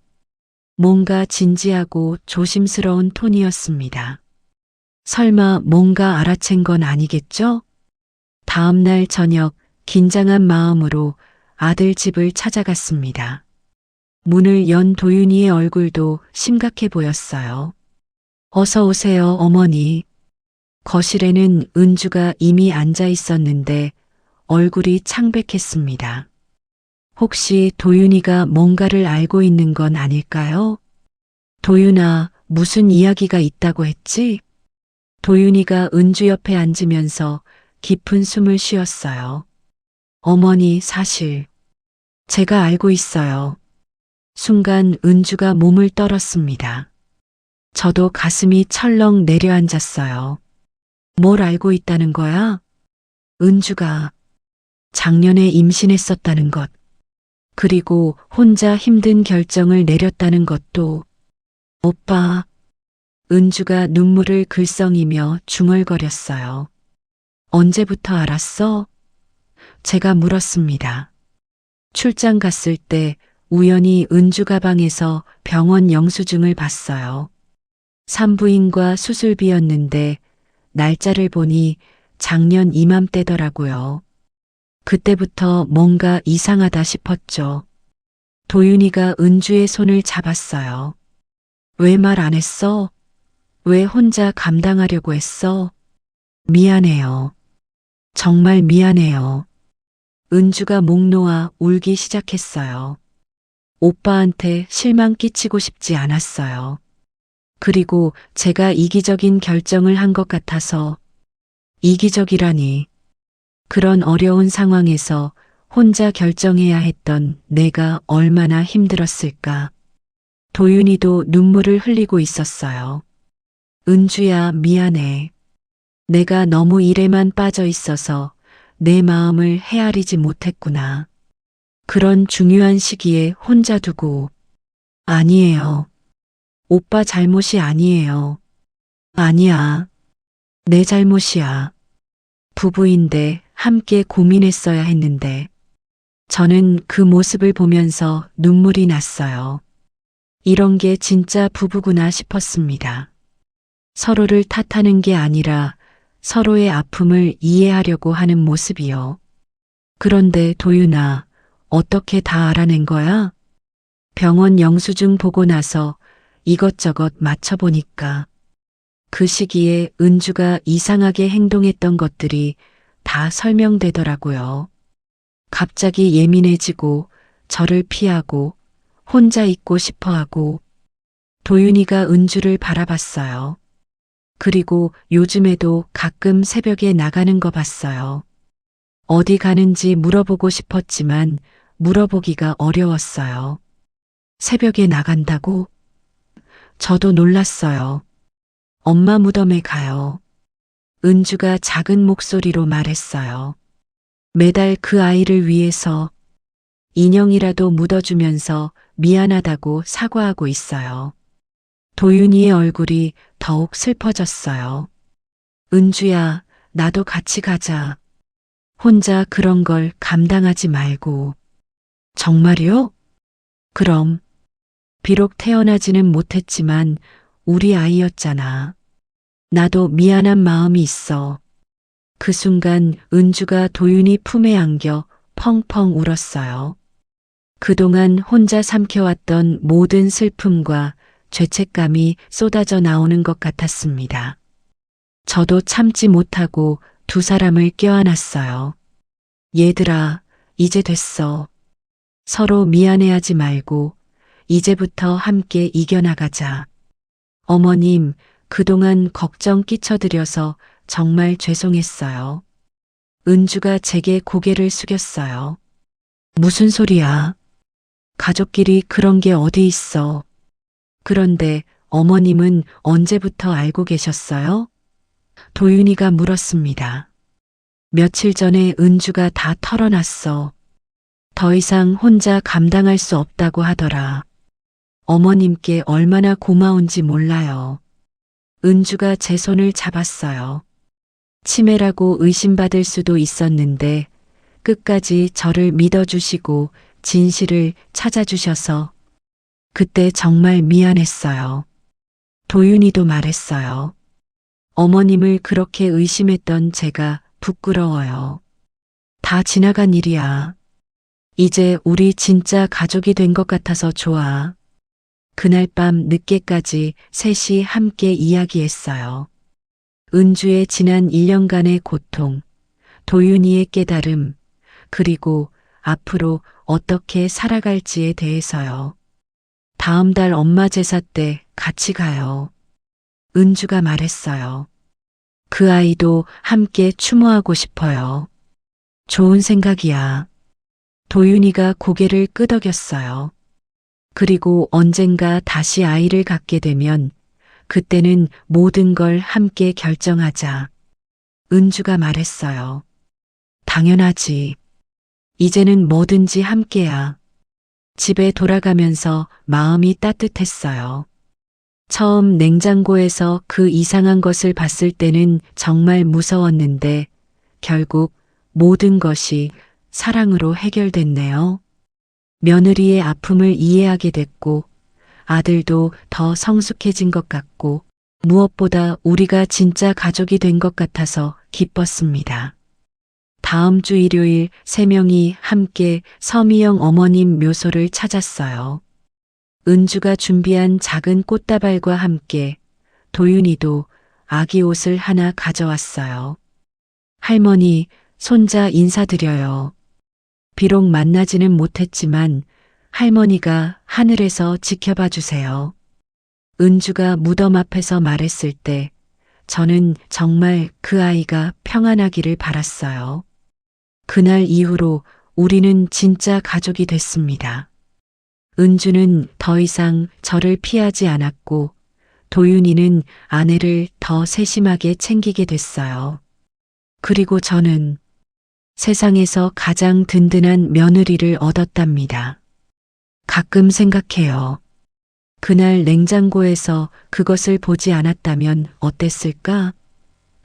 A: 뭔가 진지하고 조심스러운 톤이었습니다. 설마 뭔가 알아챈 건 아니겠죠? 다음 날 저녁 긴장한 마음으로 아들 집을 찾아갔습니다. 문을 연 도윤이의 얼굴도 심각해 보였어요. 어서 오세요, 어머니. 거실에는 은주가 이미 앉아 있었는데 얼굴이 창백했습니다. 혹시 도윤이가 뭔가를 알고 있는 건 아닐까요? 도윤아, 무슨 이야기가 있다고 했지? 도윤이가 은주 옆에 앉으면서 깊은 숨을 쉬었어요. 어머니, 사실 제가 알고 있어요. 순간 은주가 몸을 떨었습니다. 저도 가슴이 철렁 내려앉았어요. 뭘 알고 있다는 거야? 은주가 작년에 임신했었다는 것, 그리고 혼자 힘든 결정을 내렸다는 것도. 오빠, 은주가 눈물을 글썽이며 중얼거렸어요. 언제부터 알았어? 제가 물었습니다. 출장 갔을 때 우연히 은주 가방에서 병원 영수증을 봤어요. 산부인과 수술비였는데 날짜를 보니 작년 이맘때더라고요. 그때부터 뭔가 이상하다 싶었죠. 도윤이가 은주의 손을 잡았어요. 왜 말 안 했어? 왜 혼자 감당하려고 했어? 미안해요. 정말 미안해요. 은주가 목 놓아 울기 시작했어요. 오빠한테 실망 끼치고 싶지 않았어요. 그리고 제가 이기적인 결정을 한 것 같아서. 이기적이라니. 그런 어려운 상황에서 혼자 결정해야 했던 내가 얼마나 힘들었을까. 도윤이도 눈물을 흘리고 있었어요. 은주야, 미안해. 내가 너무 일에만 빠져 있어서 내 마음을 헤아리지 못했구나. 그런 중요한 시기에 혼자 두고. 아니에요. 오빠 잘못이 아니에요. 아니야. 내 잘못이야. 부부인데 함께 고민했어야 했는데. 저는 그 모습을 보면서 눈물이 났어요. 이런 게 진짜 부부구나 싶었습니다. 서로를 탓하는 게 아니라 서로의 아픔을 이해하려고 하는 모습이요. 그런데 도윤아, 어떻게 다 알아낸 거야? 병원 영수증 보고 나서 이것저것 맞춰보니까 그 시기에 은주가 이상하게 행동했던 것들이 다 설명되더라고요. 갑자기 예민해지고 저를 피하고 혼자 있고 싶어 하고 도윤이가 은주를 바라봤어요. 그리고 요즘에도 가끔 새벽에 나가는 거 봤어요. 어디 가는지 물어보고 싶었지만 물어보기가 어려웠어요. 새벽에 나간다고? 저도 놀랐어요. 엄마 무덤에 가요. 은주가 작은 목소리로 말했어요. 매달 그 아이를 위해서 인형이라도 묻어주면서 미안하다고 사과하고 있어요. 도윤이의 얼굴이 더욱 슬퍼졌어요. 은주야, 나도 같이 가자. 혼자 그런 걸 감당하지 말고. 정말요? 그럼. 비록 태어나지는 못했지만 우리 아이였잖아. 나도 미안한 마음이 있어. 그 순간 은주가 도윤이 품에 안겨 펑펑 울었어요. 그동안 혼자 삼켜왔던 모든 슬픔과 죄책감이 쏟아져 나오는 것 같았습니다. 저도 참지 못하고 두 사람을 껴안았어요. 얘들아, 이제 됐어. 서로 미안해하지 말고 이제부터 함께 이겨나가자. 어머님, 그동안 걱정 끼쳐드려서 정말 죄송했어요. 은주가 제게 고개를 숙였어요. 무슨 소리야? 가족끼리 그런 게 어디 있어? 그런데 어머님은 언제부터 알고 계셨어요? 도윤이가 물었습니다. 며칠 전에 은주가 다 털어놨어. 더 이상 혼자 감당할 수 없다고 하더라. 어머님께 얼마나 고마운지 몰라요. 은주가 제 손을 잡았어요. 치매라고 의심받을 수도 있었는데 끝까지 저를 믿어주시고 진실을 찾아주셔서 그때 정말 미안했어요. 도윤이도 말했어요. 어머님을 그렇게 의심했던 제가 부끄러워요. 다 지나간 일이야. 이제 우리 진짜 가족이 된 것 같아서 좋아. 그날 밤 늦게까지 셋이 함께 이야기했어요. 은주의 지난 1년간의 고통, 도윤이의 깨달음, 그리고 앞으로 어떻게 살아갈지에 대해서요. 다음 달 엄마 제사 때 같이 가요. 은주가 말했어요. 그 아이도 함께 추모하고 싶어요. 좋은 생각이야. 도윤이가 고개를 끄덕였어요. 그리고 언젠가 다시 아이를 갖게 되면 그때는 모든 걸 함께 결정하자. 은주가 말했어요. 당연하지. 이제는 뭐든지 함께야. 집에 돌아가면서 마음이 따뜻했어요. 처음 냉장고에서 그 이상한 것을 봤을 때는 정말 무서웠는데 결국 모든 것이 사랑으로 해결됐네요. 며느리의 아픔을 이해하게 됐고 아들도 더 성숙해진 것 같고 무엇보다 우리가 진짜 가족이 된 것 같아서 기뻤습니다. 다음 주 일요일 3명이 함께 서미영 어머님 묘소를 찾았어요. 은주가 준비한 작은 꽃다발과 함께 도윤이도 아기 옷을 하나 가져왔어요. 할머니, 손자 인사드려요. 비록 만나지는 못했지만 할머니가 하늘에서 지켜봐 주세요. 은주가 무덤 앞에서 말했을 때 저는 정말 그 아이가 평안하기를 바랐어요. 그날 이후로 우리는 진짜 가족이 됐습니다. 은주는 더 이상 저를 피하지 않았고 도윤이는 아내를 더 세심하게 챙기게 됐어요. 그리고 저는 세상에서 가장 든든한 며느리를 얻었답니다. 가끔 생각해요. 그날 냉장고에서 그것을 보지 않았다면 어땠을까?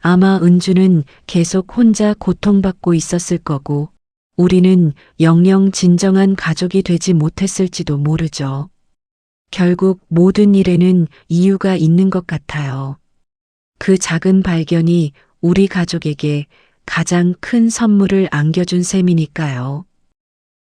A: 아마 은주는 계속 혼자 고통받고 있었을 거고 우리는 영영 진정한 가족이 되지 못했을지도 모르죠. 결국 모든 일에는 이유가 있는 것 같아요. 그 작은 발견이 우리 가족에게 가장 큰 선물을 안겨준 셈이니까요.